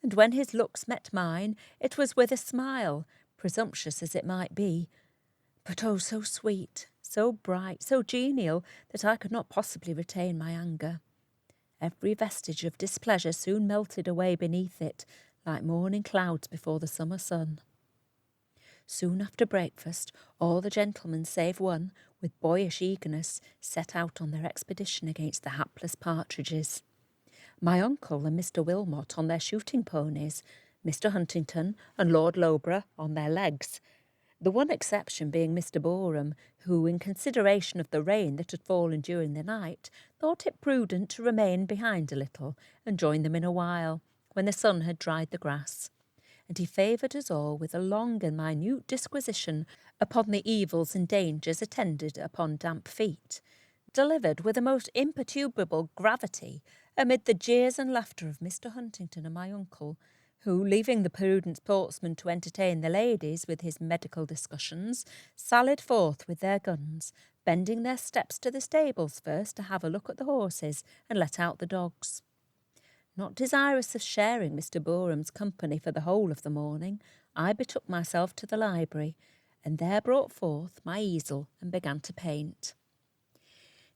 And when his looks met mine, it was with a smile, presumptuous as it might be, but oh, so sweet, so bright, so genial, that I could not possibly retain my anger. Every vestige of displeasure soon melted away beneath it, like morning clouds before the summer sun. Soon after breakfast, all the gentlemen save one, with boyish eagerness, set out on their expedition against the hapless partridges. My uncle and Mr. Wilmot on their shooting ponies, Mr. Huntington and Lord Loughborough on their legs, the one exception being Mr. Boreham, who, in consideration of the rain that had fallen during the night, thought it prudent to remain behind a little and join them in a while, when the sun had dried the grass. And he favoured us all with a long and minute disquisition upon the evils and dangers attended upon damp feet, delivered with a most imperturbable gravity amid the jeers and laughter of Mr. Huntington and my uncle, who, leaving the prudent sportsman to entertain the ladies with his medical discussions, sallied forth with their guns, bending their steps to the stables first to have a look at the horses and let out the dogs. Not desirous of sharing Mr. Boreham's company for the whole of the morning, I betook myself to the library, and there brought forth my easel and began to paint.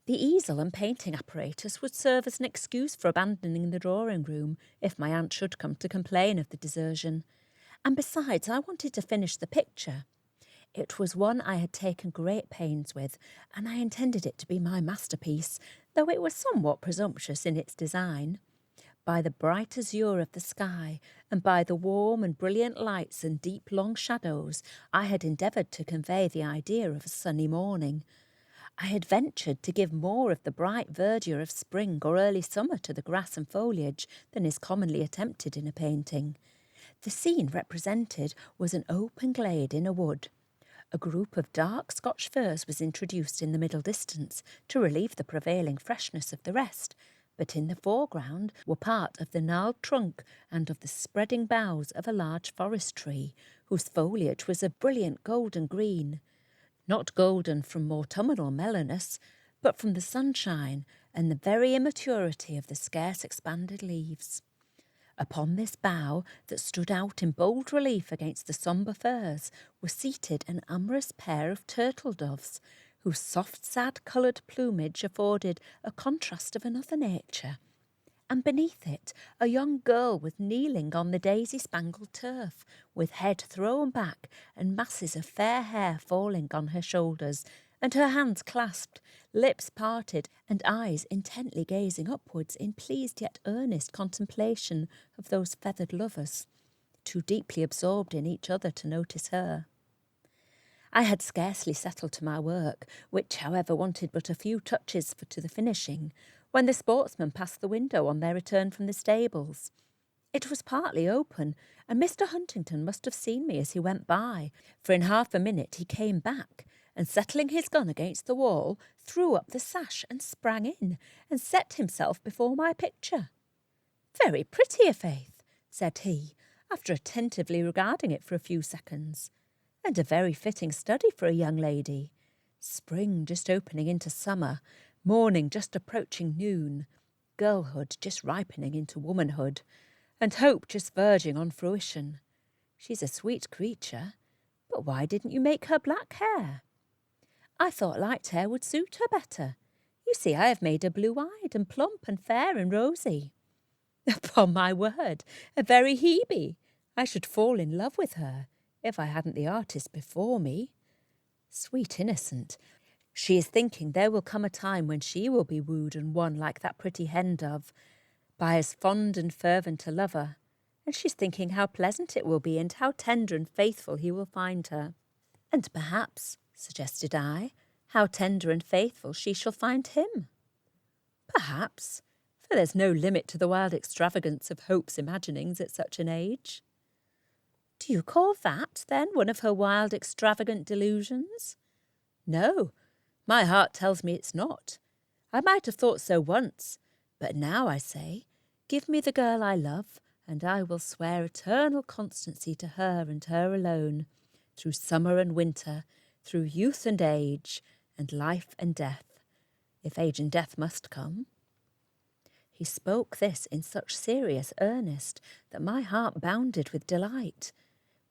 The easel and painting apparatus would serve as an excuse for abandoning the drawing-room if my aunt should come to complain of the desertion, and besides I wanted to finish the picture. It was one I had taken great pains with, and I intended it to be my masterpiece, though it was somewhat presumptuous in its design. By the bright azure of the sky, and by the warm and brilliant lights and deep long shadows, I had endeavoured to convey the idea of a sunny morning. I had ventured to give more of the bright verdure of spring or early summer to the grass and foliage than is commonly attempted in a painting. The scene represented was an open glade in a wood. A group of dark Scotch firs was introduced in the middle distance to relieve the prevailing freshness of the rest, but in the foreground were part of the gnarled trunk and of the spreading boughs of a large forest tree, whose foliage was a brilliant golden green, not golden from autumnal mellowness, but from the sunshine and the very immaturity of the scarce expanded leaves. Upon this bough, that stood out in bold relief against the sombre firs, were seated an amorous pair of turtle doves, whose soft sad-coloured plumage afforded a contrast of another nature, and beneath it a young girl was kneeling on the daisy-spangled turf, with head thrown back and masses of fair hair falling on her shoulders, and her hands clasped, lips parted, and eyes intently gazing upwards in pleased yet earnest contemplation of those feathered lovers, too deeply absorbed in each other to notice her. I had scarcely settled to my work, which, however, wanted but a few touches to the finishing, when the sportsmen passed the window on their return from the stables. It was partly open, and Mr. Huntington must have seen me as he went by, for in half a minute he came back, and settling his gun against the wall, threw up the sash and sprang in, and set himself before my picture. "Very pretty, i'faith," said he, after attentively regarding it for a few seconds, "and a very fitting study for a young lady. Spring just opening into summer, morning just approaching noon, girlhood just ripening into womanhood, and hope just verging on fruition. She's a sweet creature, but why didn't you make her black hair?" "I thought light hair would suit her better. You see, I have made her blue-eyed and plump and fair and rosy." "Upon my word, a very Hebe. I should fall in love with her, if I hadn't the artist before me. Sweet innocent, she is thinking there will come a time when she will be wooed and won like that pretty hen-dove, by as fond and fervent a lover, and she's thinking how pleasant it will be and how tender and faithful he will find her. And perhaps, suggested I, how tender and faithful she shall find him. Perhaps, for there's no limit to the wild extravagance of Hope's imaginings at such an age. Do you call that, then, one of her wild extravagant delusions? No, my heart tells me it's not. I might have thought so once, but now I say, give me the girl I love, and I will swear eternal constancy to her and her alone, through summer and winter, through youth and age, and life and death, if age and death must come. He spoke this in such serious earnest that my heart bounded with delight.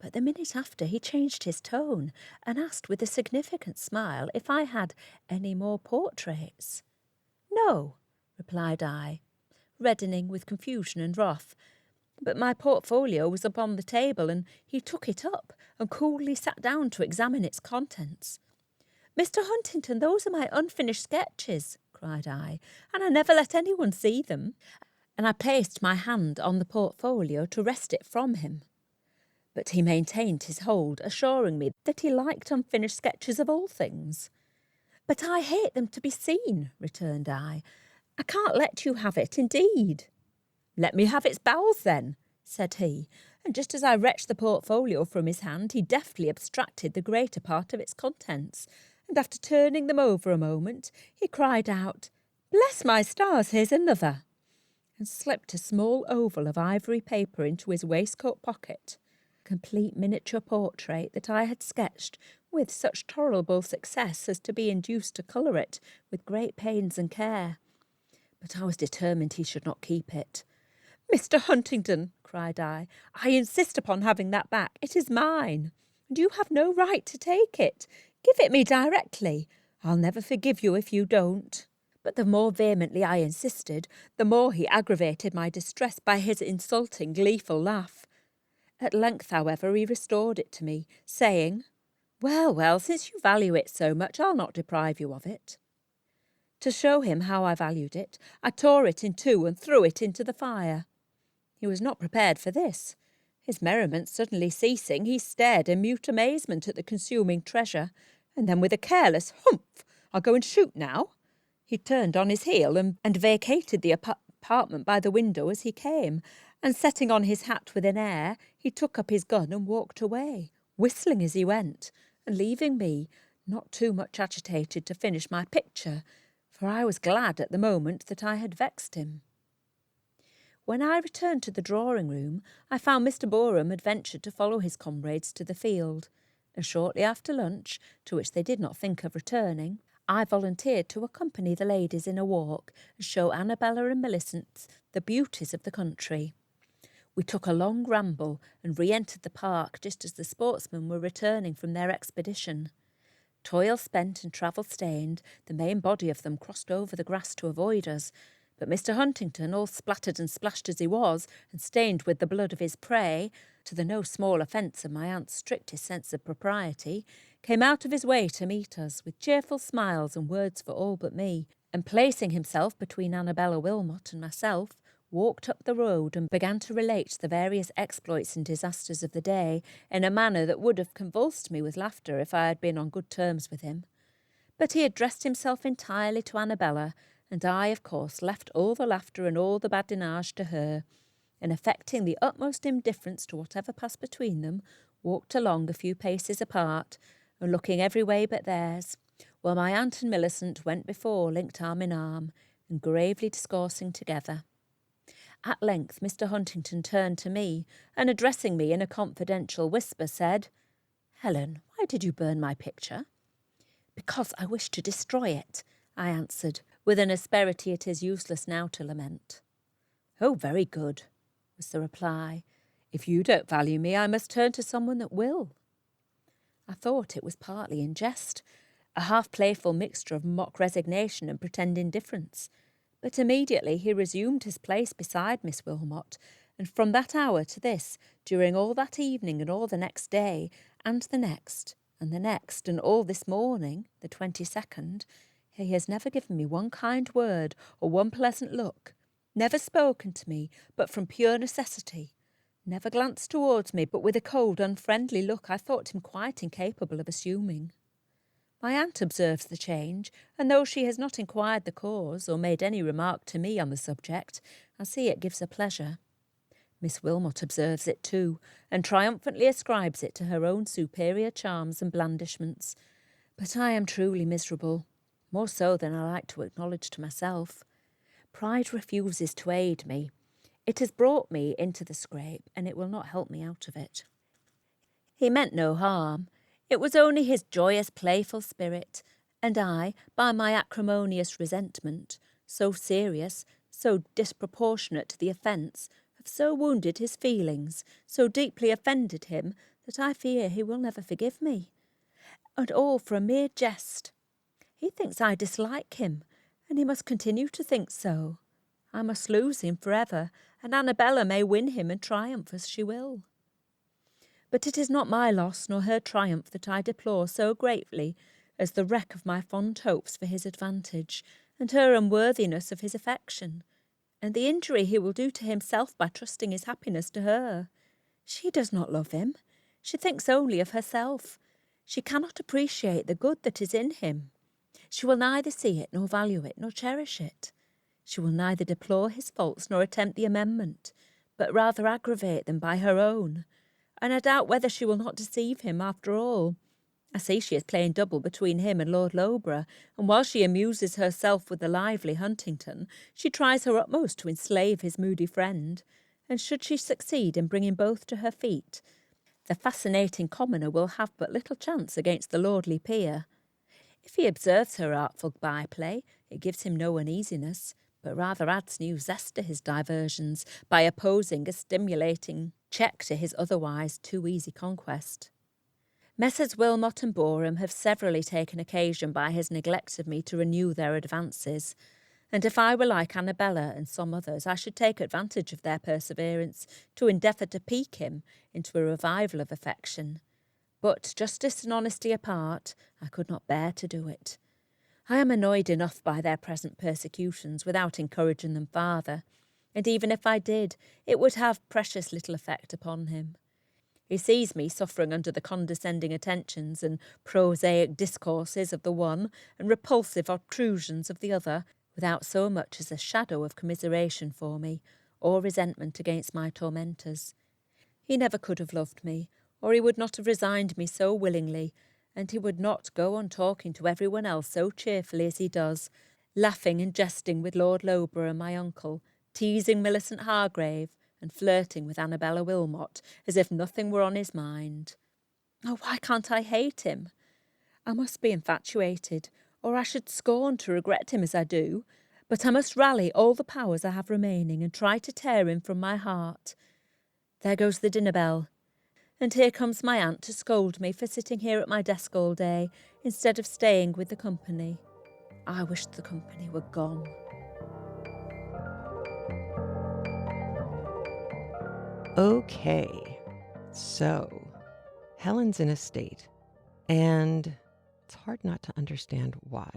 But the minute after he changed his tone and asked with a significant smile if I had any more portraits. "No," replied I, reddening with confusion and wrath, but my portfolio was upon the table, and he took it up and coolly sat down to examine its contents. "Mr. Huntington, those are my unfinished sketches," cried I, "and I never let anyone see them." And I placed my hand on the portfolio to wrest it from him. But he maintained his hold, assuring me that he liked unfinished sketches of all things. "But I hate them to be seen," returned I. "I can't let you have it, indeed." "Let me have its bowels, then," said he, and just as I wrenched the portfolio from his hand, he deftly abstracted the greater part of its contents, and after turning them over a moment, he cried out, "Bless my stars, here's another," and slipped a small oval of ivory paper into his waistcoat pocket. Complete miniature portrait that I had sketched with such tolerable success as to be induced to colour it with great pains and care. But I was determined he should not keep it. "Mr. Huntington," cried I insist upon having that back. It is mine, and you have no right to take it. Give it me directly. I'll never forgive you if you don't." But the more vehemently I insisted, the more he aggravated my distress by his insulting, gleeful laugh. At length, however, he restored it to me, saying, "Well, well, since you value it so much, I'll not deprive you of it." To show him how I valued it, I tore it in two and threw it into the fire. He was not prepared for this. His merriment suddenly ceasing, he stared in mute amazement at the consuming treasure, and then with a careless "Humph! I'll go and shoot now," he turned on his heel and vacated the apartment by the window as he came, and setting on his hat with an air, he took up his gun and walked away, whistling as he went, and leaving me, not too much agitated to finish my picture, for I was glad at the moment that I had vexed him. When I returned to the drawing-room, I found Mr. Boreham had ventured to follow his comrades to the field, and shortly after lunch, to which they did not think of returning, I volunteered to accompany the ladies in a walk and show Annabella and Millicent the beauties of the country. We took a long ramble and re-entered the park just as the sportsmen were returning from their expedition. Toil spent and travel stained, the main body of them crossed over the grass to avoid us, but Mr. Huntington, all splattered and splashed as he was, and stained with the blood of his prey, to the no small offence of my aunt's strictest sense of propriety, came out of his way to meet us, with cheerful smiles and words for all but me, and placing himself between Annabella Wilmot and myself, walked up the road and began to relate the various exploits and disasters of the day in a manner that would have convulsed me with laughter if I had been on good terms with him. But he addressed himself entirely to Annabella, and I, of course, left all the laughter and all the badinage to her, and affecting the utmost indifference to whatever passed between them, walked along a few paces apart, and looking every way but theirs, while my aunt and Millicent went before, linked arm in arm, and gravely discoursing together. At length Mr. Huntington turned to me, and addressing me in a confidential whisper, said, "Helen, why did you burn my picture?" "Because I wished to destroy it," I answered, with an asperity it is useless now to lament. "Oh, very good," was the reply. "If you don't value me, I must turn to someone that will." I thought it was partly in jest, a half-playful mixture of mock resignation and pretend indifference, but immediately he resumed his place beside Miss Wilmot, and from that hour to this, during all that evening and all the next day, and the next, and all this morning, the 22nd, he has never given me one kind word or one pleasant look, never spoken to me but from pure necessity, never glanced towards me but with a cold, unfriendly look I thought him quite incapable of assuming. My aunt observes the change, and though she has not inquired the cause or made any remark to me on the subject, I see it gives her pleasure. Miss Wilmot observes it too, and triumphantly ascribes it to her own superior charms and blandishments. But I am truly miserable, more so than I like to acknowledge to myself. Pride refuses to aid me. It has brought me into the scrape, and it will not help me out of it. He meant no harm. It was only his joyous, playful spirit, and I, by my acrimonious resentment, so serious, so disproportionate to the offence, have so wounded his feelings, so deeply offended him, that I fear he will never forgive me. And all for a mere jest. He thinks I dislike him, and he must continue to think so. I must lose him for ever, and Annabella may win him and triumph as she will. But it is not my loss nor her triumph that I deplore so greatly as the wreck of my fond hopes for his advantage, and her unworthiness of his affection, and the injury he will do to himself by trusting his happiness to her. She does not love him. She thinks only of herself. She cannot appreciate the good that is in him. She will neither see it, nor value it, nor cherish it. She will neither deplore his faults nor attempt the amendment, but rather aggravate them by her own. And I doubt whether she will not deceive him after all. I see she is playing double between him and Lord Loughborough, and while she amuses herself with the lively Huntington, she tries her utmost to enslave his moody friend, and should she succeed in bringing both to her feet, the fascinating commoner will have but little chance against the lordly peer. If he observes her artful byplay, it gives him no uneasiness, but rather adds new zest to his diversions by opposing a stimulating check to his otherwise too easy conquest. Messrs. Wilmot and Boreham have severally taken occasion by his neglect of me to renew their advances, and if I were like Annabella and some others, I should take advantage of their perseverance to endeavour to pique him into a revival of affection. But, justice and honesty apart, I could not bear to do it. I am annoyed enough by their present persecutions without encouraging them farther, and even if I did, it would have precious little effect upon him. He sees me suffering under the condescending attentions and prosaic discourses of the one and repulsive obtrusions of the other, without so much as a shadow of commiseration for me, or resentment against my tormentors. He never could have loved me, or he would not have resigned me so willingly, and he would not go on talking to everyone else so cheerfully as he does, laughing and jesting with Lord Loughborough and my uncle, teasing Millicent Hargrave and flirting with Annabella Wilmot as if nothing were on his mind. Oh, why can't I hate him? I must be infatuated, or I should scorn to regret him as I do, but I must rally all the powers I have remaining and try to tear him from my heart. There goes the dinner bell. And here comes my aunt to scold me for sitting here at my desk all day instead of staying with the company. I wish the company were gone. Okay, so Helen's in a state, and it's hard not to understand why.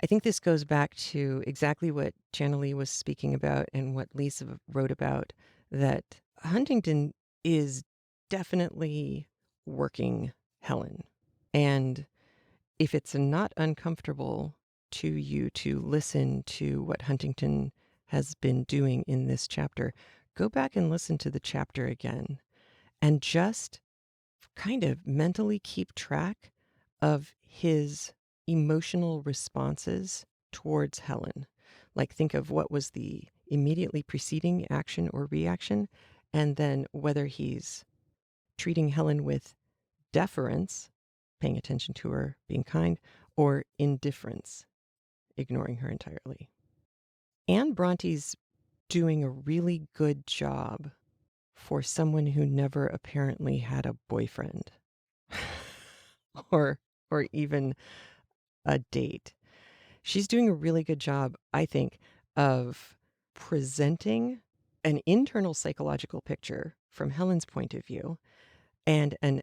I think this goes back to exactly what Channelie was speaking about and what Lisa wrote about, that Huntington is definitely working Helen. And if it's not uncomfortable to you to listen to what Huntington has been doing in this chapter, go back and listen to the chapter again and just kind of mentally keep track of his emotional responses towards Helen. Like, think of what was the immediately preceding action or reaction, and then whether he's treating Helen with deference, paying attention to her, being kind, or indifference, ignoring her entirely. Anne Bronte's doing a really good job for someone who never apparently had a boyfriend or even a date. She's doing a really good job, I think, of presenting an internal psychological picture from Helen's point of view and an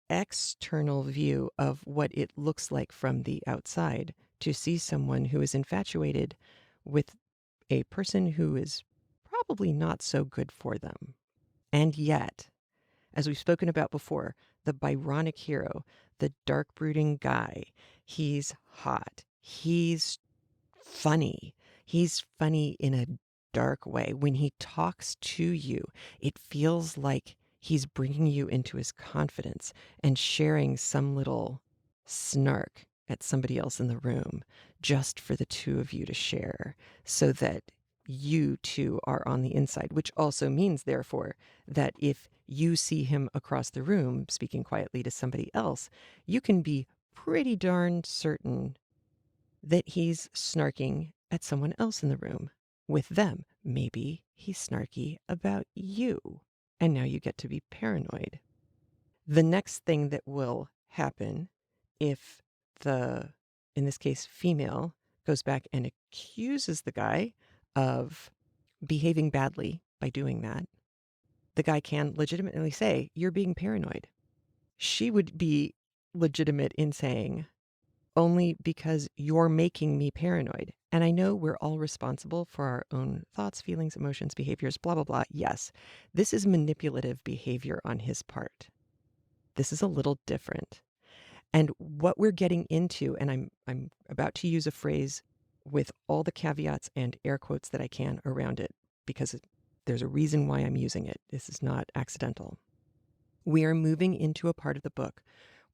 external view of what it looks like from the outside to see someone who is infatuated with a person who is probably not so good for them. And yet, as we've spoken about before, the Byronic hero, the dark brooding guy, he's hot. He's funny. He's funny in a dark way. When he talks to you, it feels like he's bringing you into his confidence and sharing some little snark at somebody else in the room just for the two of you to share, so that you two are on the inside, which also means, therefore, that if you see him across the room speaking quietly to somebody else, you can be pretty darn certain that he's snarking at someone else in the room with them. Maybe he's snarky about you, and now you get to be paranoid. The next thing that will happen if the, in this case, female, goes back and accuses the guy of behaving badly by doing that, the guy can legitimately say, "You're being paranoid." She would be legitimate in saying, "Only because you're making me paranoid." And I know we're all responsible for our own thoughts, feelings, emotions, behaviors, blah, blah, blah. Yes, this is manipulative behavior on his part. This is a little different. And what we're getting into, and I'm about to use a phrase with all the caveats and air quotes that I can around it, because there's a reason why I'm using it. This is not accidental. We are moving into a part of the book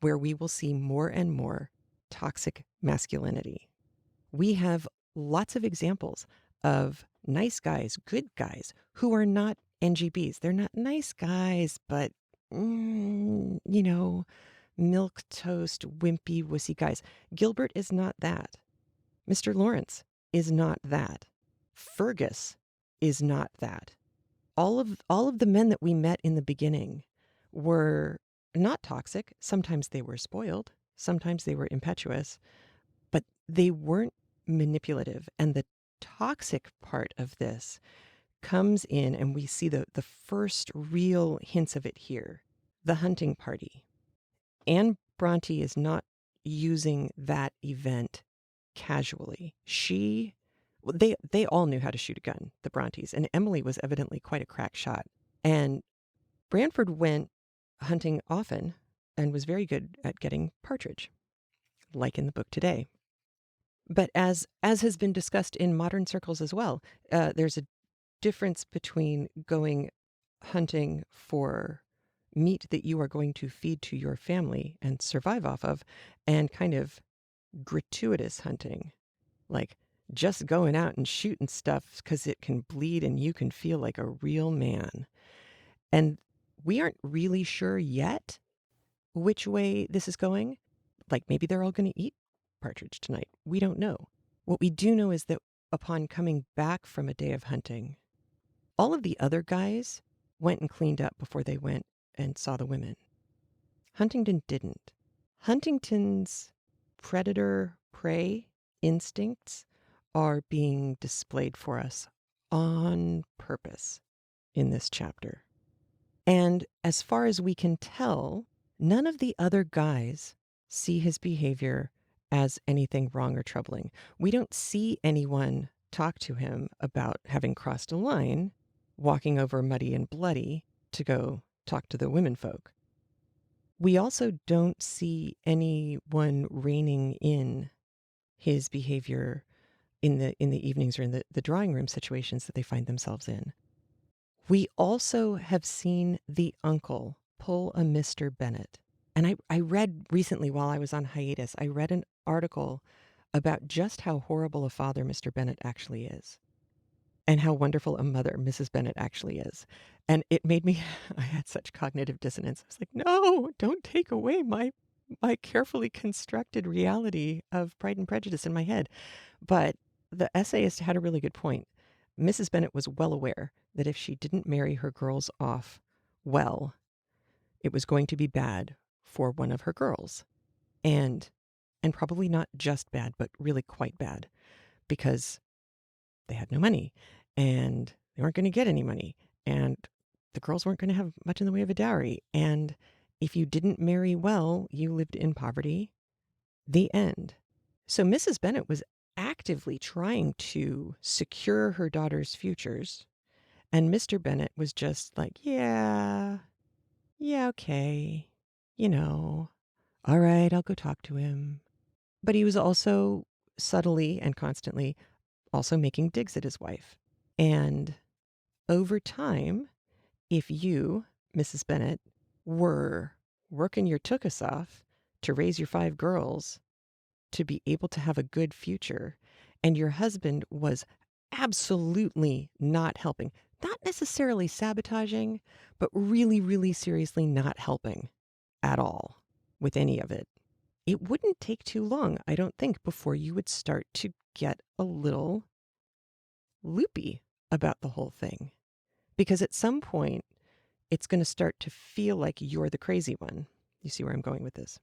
where we will see more and more toxic masculinity. We have lots of examples of nice guys, good guys, who are not NGBs. They're not nice guys, but, milk toast, wimpy, wussy guys. Gilbert is not that. Mr. Lawrence is not that. Fergus is not that. All of the men that we met in the beginning were not toxic. Sometimes they were spoiled. Sometimes they were impetuous, but they weren't manipulative. And the toxic part of this comes in, and we see the first real hints of it here. The hunting party. Anne Bronte is not using that event casually. They all knew how to shoot a gun, the Brontes, and Emily was evidently quite a crack shot. And Branford went hunting often and was very good at getting partridge, like in the book today. But as has been discussed in modern circles as well, there's a difference between going hunting for meat that you are going to feed to your family and survive off of, and kind of gratuitous hunting, like just going out and shooting stuff because it can bleed and you can feel like a real man. And we aren't really sure yet which way this is going. Like maybe they're all going to eat partridge tonight. We don't know. What we do know is that upon coming back from a day of hunting, all of the other guys went and cleaned up before they went and saw the women. Huntington didn't. Huntington's predator-prey instincts are being displayed for us on purpose in this chapter. And as far as we can tell, none of the other guys see his behavior as anything wrong or troubling. We don't see anyone talk to him about having crossed a line, walking over muddy and bloody to go talk to the womenfolk. We also don't see anyone reining in his behavior in the evenings or in the drawing room situations that they find themselves in. We also have seen the uncle pull a Mr. Bennett. And I read recently while I was on hiatus, I read an article about just how horrible a father Mr. Bennett actually is and how wonderful a mother Mrs. Bennett actually is. And it made me, I had such cognitive dissonance. I was like, no, don't take away my carefully constructed reality of Pride and Prejudice in my head. But the essayist had a really good point. Mrs. Bennett was well aware that if she didn't marry her girls off well, it was going to be bad for one of her girls. And probably not just bad, but really quite bad, because they had no money and they weren't going to get any money. And the girls weren't going to have much in the way of a dowry. And if you didn't marry well, you lived in poverty. The end. So Mrs. Bennett was actively trying to secure her daughter's futures. And Mr. Bennett was just like, yeah, okay, all right, I'll go talk to him. But he was also subtly and constantly also making digs at his wife. And over time, if you, Mrs. Bennett, were working your tookus off to raise your 5 girls to be able to have a good future, and your husband was absolutely not helping, not necessarily sabotaging, but really, really seriously not helping at all with any of it, it wouldn't take too long, I don't think, before you would start to get a little loopy about the whole thing. Because at some point, it's going to start to feel like you're the crazy one. You see where I'm going with this?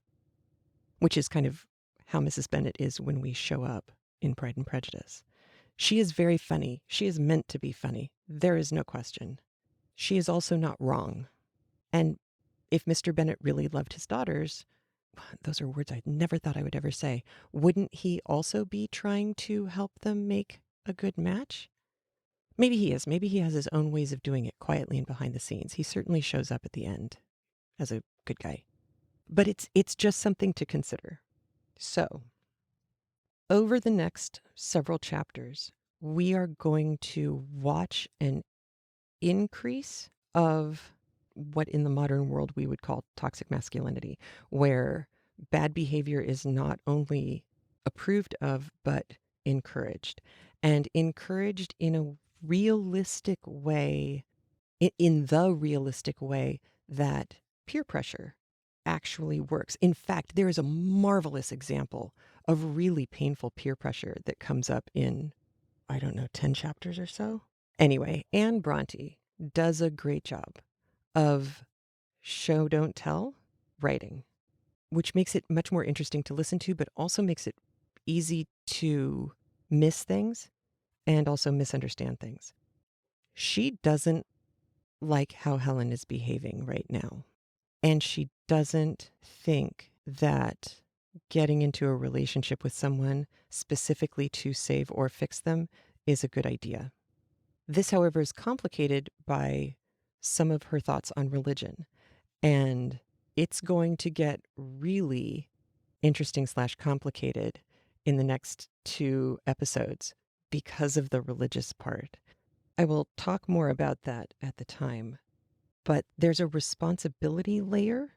Which is kind of how Mrs. Bennett is when we show up in Pride and Prejudice. She is very funny. She is meant to be funny. There is no question. She is also not wrong. And if Mr. Bennett really loved his daughters, those are words I never thought I would ever say, wouldn't he also be trying to help them make a good match? Maybe he is. Maybe he has his own ways of doing it quietly and behind the scenes. He certainly shows up at the end as a good guy. But it's just something to consider. So, over the next several chapters, we are going to watch an increase of what in the modern world we would call toxic masculinity, where bad behavior is not only approved of, but encouraged. And encouraged in a realistic way, in the realistic way that peer pressure actually works. In fact, there is a marvelous example of really painful peer pressure that comes up in, 10 chapters or so. Anyway, Anne Bronte does a great job of show, don't tell writing, which makes it much more interesting to listen to, but also makes it easy to miss things and also misunderstand things. She doesn't like how Helen is behaving right now. And she doesn't think that getting into a relationship with someone specifically to save or fix them is a good idea. This, however, is complicated by some of her thoughts on religion. And it's going to get really interesting / complicated in the next 2 episodes because of the religious part. I will talk more about that at the time. But there's a responsibility layer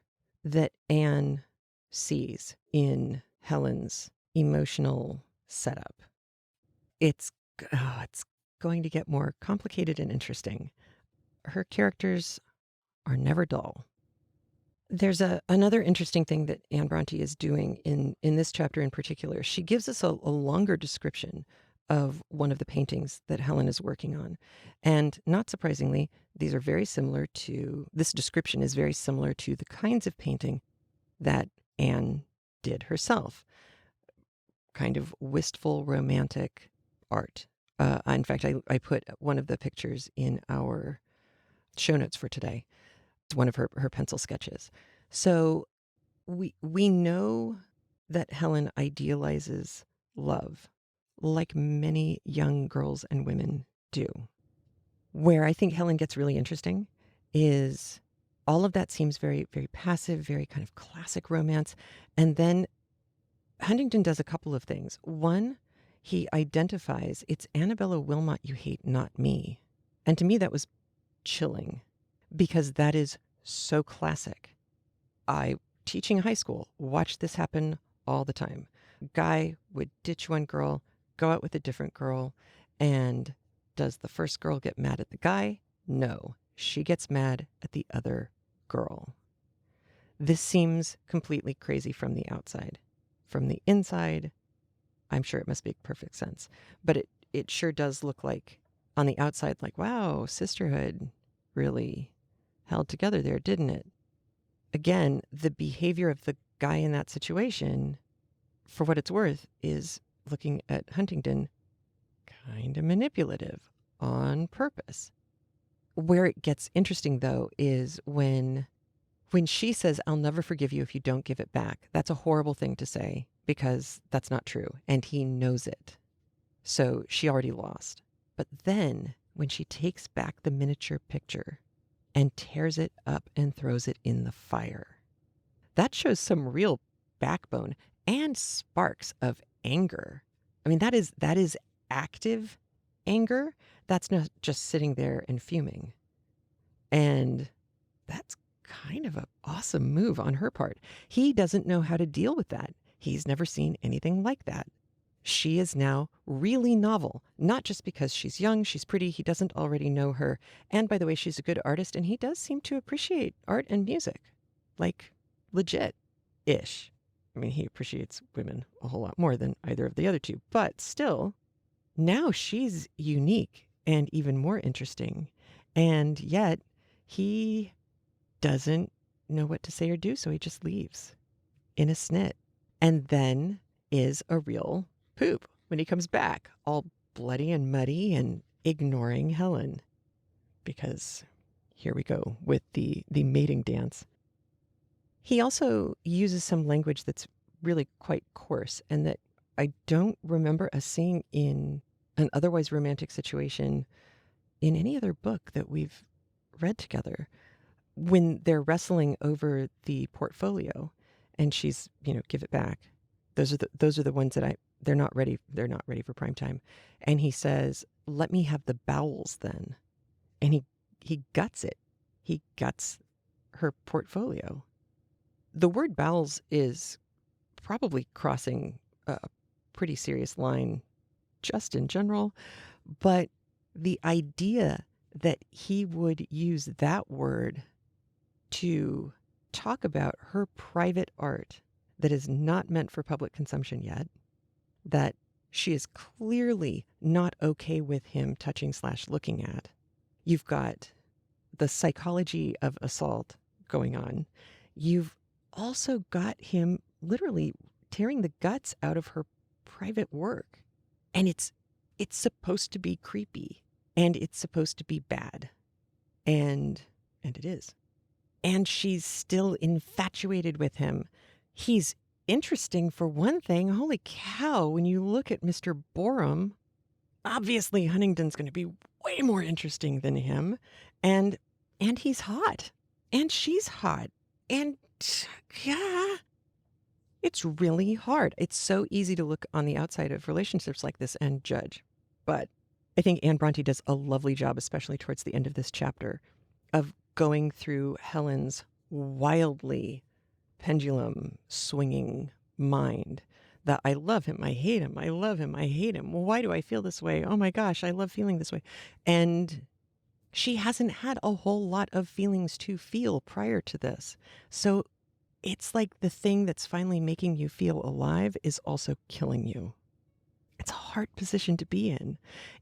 that Anne sees in Helen's emotional setup. It's going to get more complicated and interesting. Her characters are never dull. There's another interesting thing that Anne Bronte is doing in this chapter in particular. She gives us a longer description of one of the paintings that Helen is working on. And not surprisingly, this description is very similar to the kinds of painting that Anne did herself. Kind of wistful, romantic art. In fact, I put one of the pictures in our show notes for today. It's one of her pencil sketches. So we know that Helen idealizes love, like many young girls and women do. Where I think Helen gets really interesting is all of that seems very, very passive, very kind of classic romance. And then Huntington does a couple of things. One, he identifies, it's Annabella Wilmot you hate, not me. And to me, that was chilling because that is so classic. I, teaching high school, watched this happen all the time. Guy would ditch one girl, go out with a different girl, and does the first girl get mad at the guy? No, she gets mad at the other girl. This seems completely crazy from the outside. From the inside, I'm sure it must make perfect sense. But it sure does look like, on the outside, like, wow, sisterhood really held together there, didn't it? Again, the behavior of the guy in that situation, for what it's worth, is looking at Huntington kind of manipulative on purpose. Where it gets interesting, though, is when she says, I'll never forgive you if you don't give it back. That's a horrible thing to say because that's not true. And he knows it. So she already lost. But then when she takes back the miniature picture and tears it up and throws it in the fire, that shows some real backbone and sparks of anger. I mean, that is active anger. That's not just sitting there and fuming. And that's kind of an awesome move on her part. He doesn't know how to deal with that. He's never seen anything like that. She is now really novel, not just because she's young, she's pretty, he doesn't already know her. And by the way, she's a good artist, and he does seem to appreciate art and music. Like, legit-ish. I mean, he appreciates women a whole lot more than either of the other two. But still, now she's unique and even more interesting. And yet, he doesn't know what to say or do, so he just leaves in a snit. And then is a real poop when he comes back, all bloody and muddy and ignoring Helen. Because here we go with the mating dance. He also uses some language that's really quite coarse and that I don't remember us seeing in an otherwise romantic situation in any other book that we've read together. When they're wrestling over the portfolio and she's, give it back. Those are the ones that they're not ready for prime time. And he says, let me have the bowels then. And he guts it. He guts her portfolio. The word bowels is probably crossing a pretty serious line just in general, but the idea that he would use that word to talk about her private art that is not meant for public consumption yet, that she is clearly not okay with him touching/looking at. You've got the psychology of assault going on. You've also got him literally tearing the guts out of her private work. And it's supposed to be creepy and it's supposed to be bad. And it is. And she's still infatuated with him. He's interesting for one thing. Holy cow, when you look at Mr. Borum, obviously Huntington's going to be way more interesting than him. And he's hot. And she's hot. And yeah, it's really hard. It's so easy to look on the outside of relationships like this and judge. But I think Anne Bronte does a lovely job, especially towards the end of this chapter, of going through Helen's wildly pendulum swinging mind The I love him, I hate him, I love him, I hate him. Well, why do I feel this way? Oh my gosh, I love feeling this way. And she hasn't had a whole lot of feelings to feel prior to this. So it's like the thing that's finally making you feel alive is also killing you. It's a hard position to be in.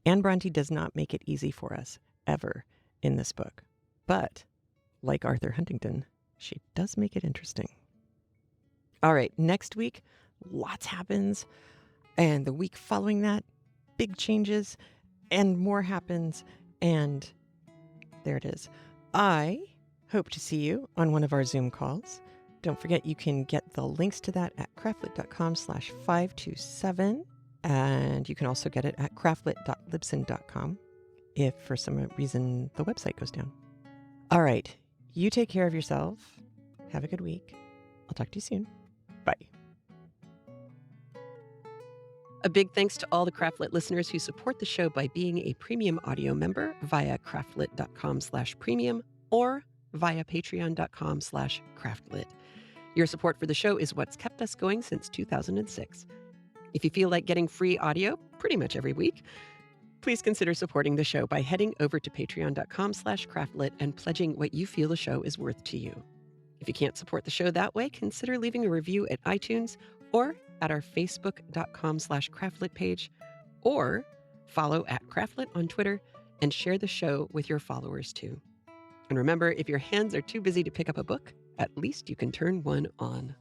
Anne Bronte does not make it easy for us, ever, in this book. But, like Arthur Huntington, she does make it interesting. All right, next week, lots happens. And the week following that, big changes and more happens. And there it is. I hope to see you on one of our Zoom calls. Don't forget you can get the links to that at craftlit.com/527. And you can also get it at craftlit.libsyn.com if for some reason the website goes down. All right, you take care of yourself. Have a good week. I'll talk to you soon. Bye. A big thanks to all the Craftlit listeners who support the show by being a premium audio member via craftlit.com/premium or via patreon.com/craftlit. Your support for the show is what's kept us going since 2006. If you feel like getting free audio pretty much every week, please consider supporting the show by heading over to patreon.com/craftlit and pledging what you feel the show is worth to you. If you can't support the show that way, consider leaving a review at iTunes or at our facebook.com/craftlit page, or follow @craftlit on Twitter and share the show with your followers too. And remember, if your hands are too busy to pick up a book, at least you can turn one on.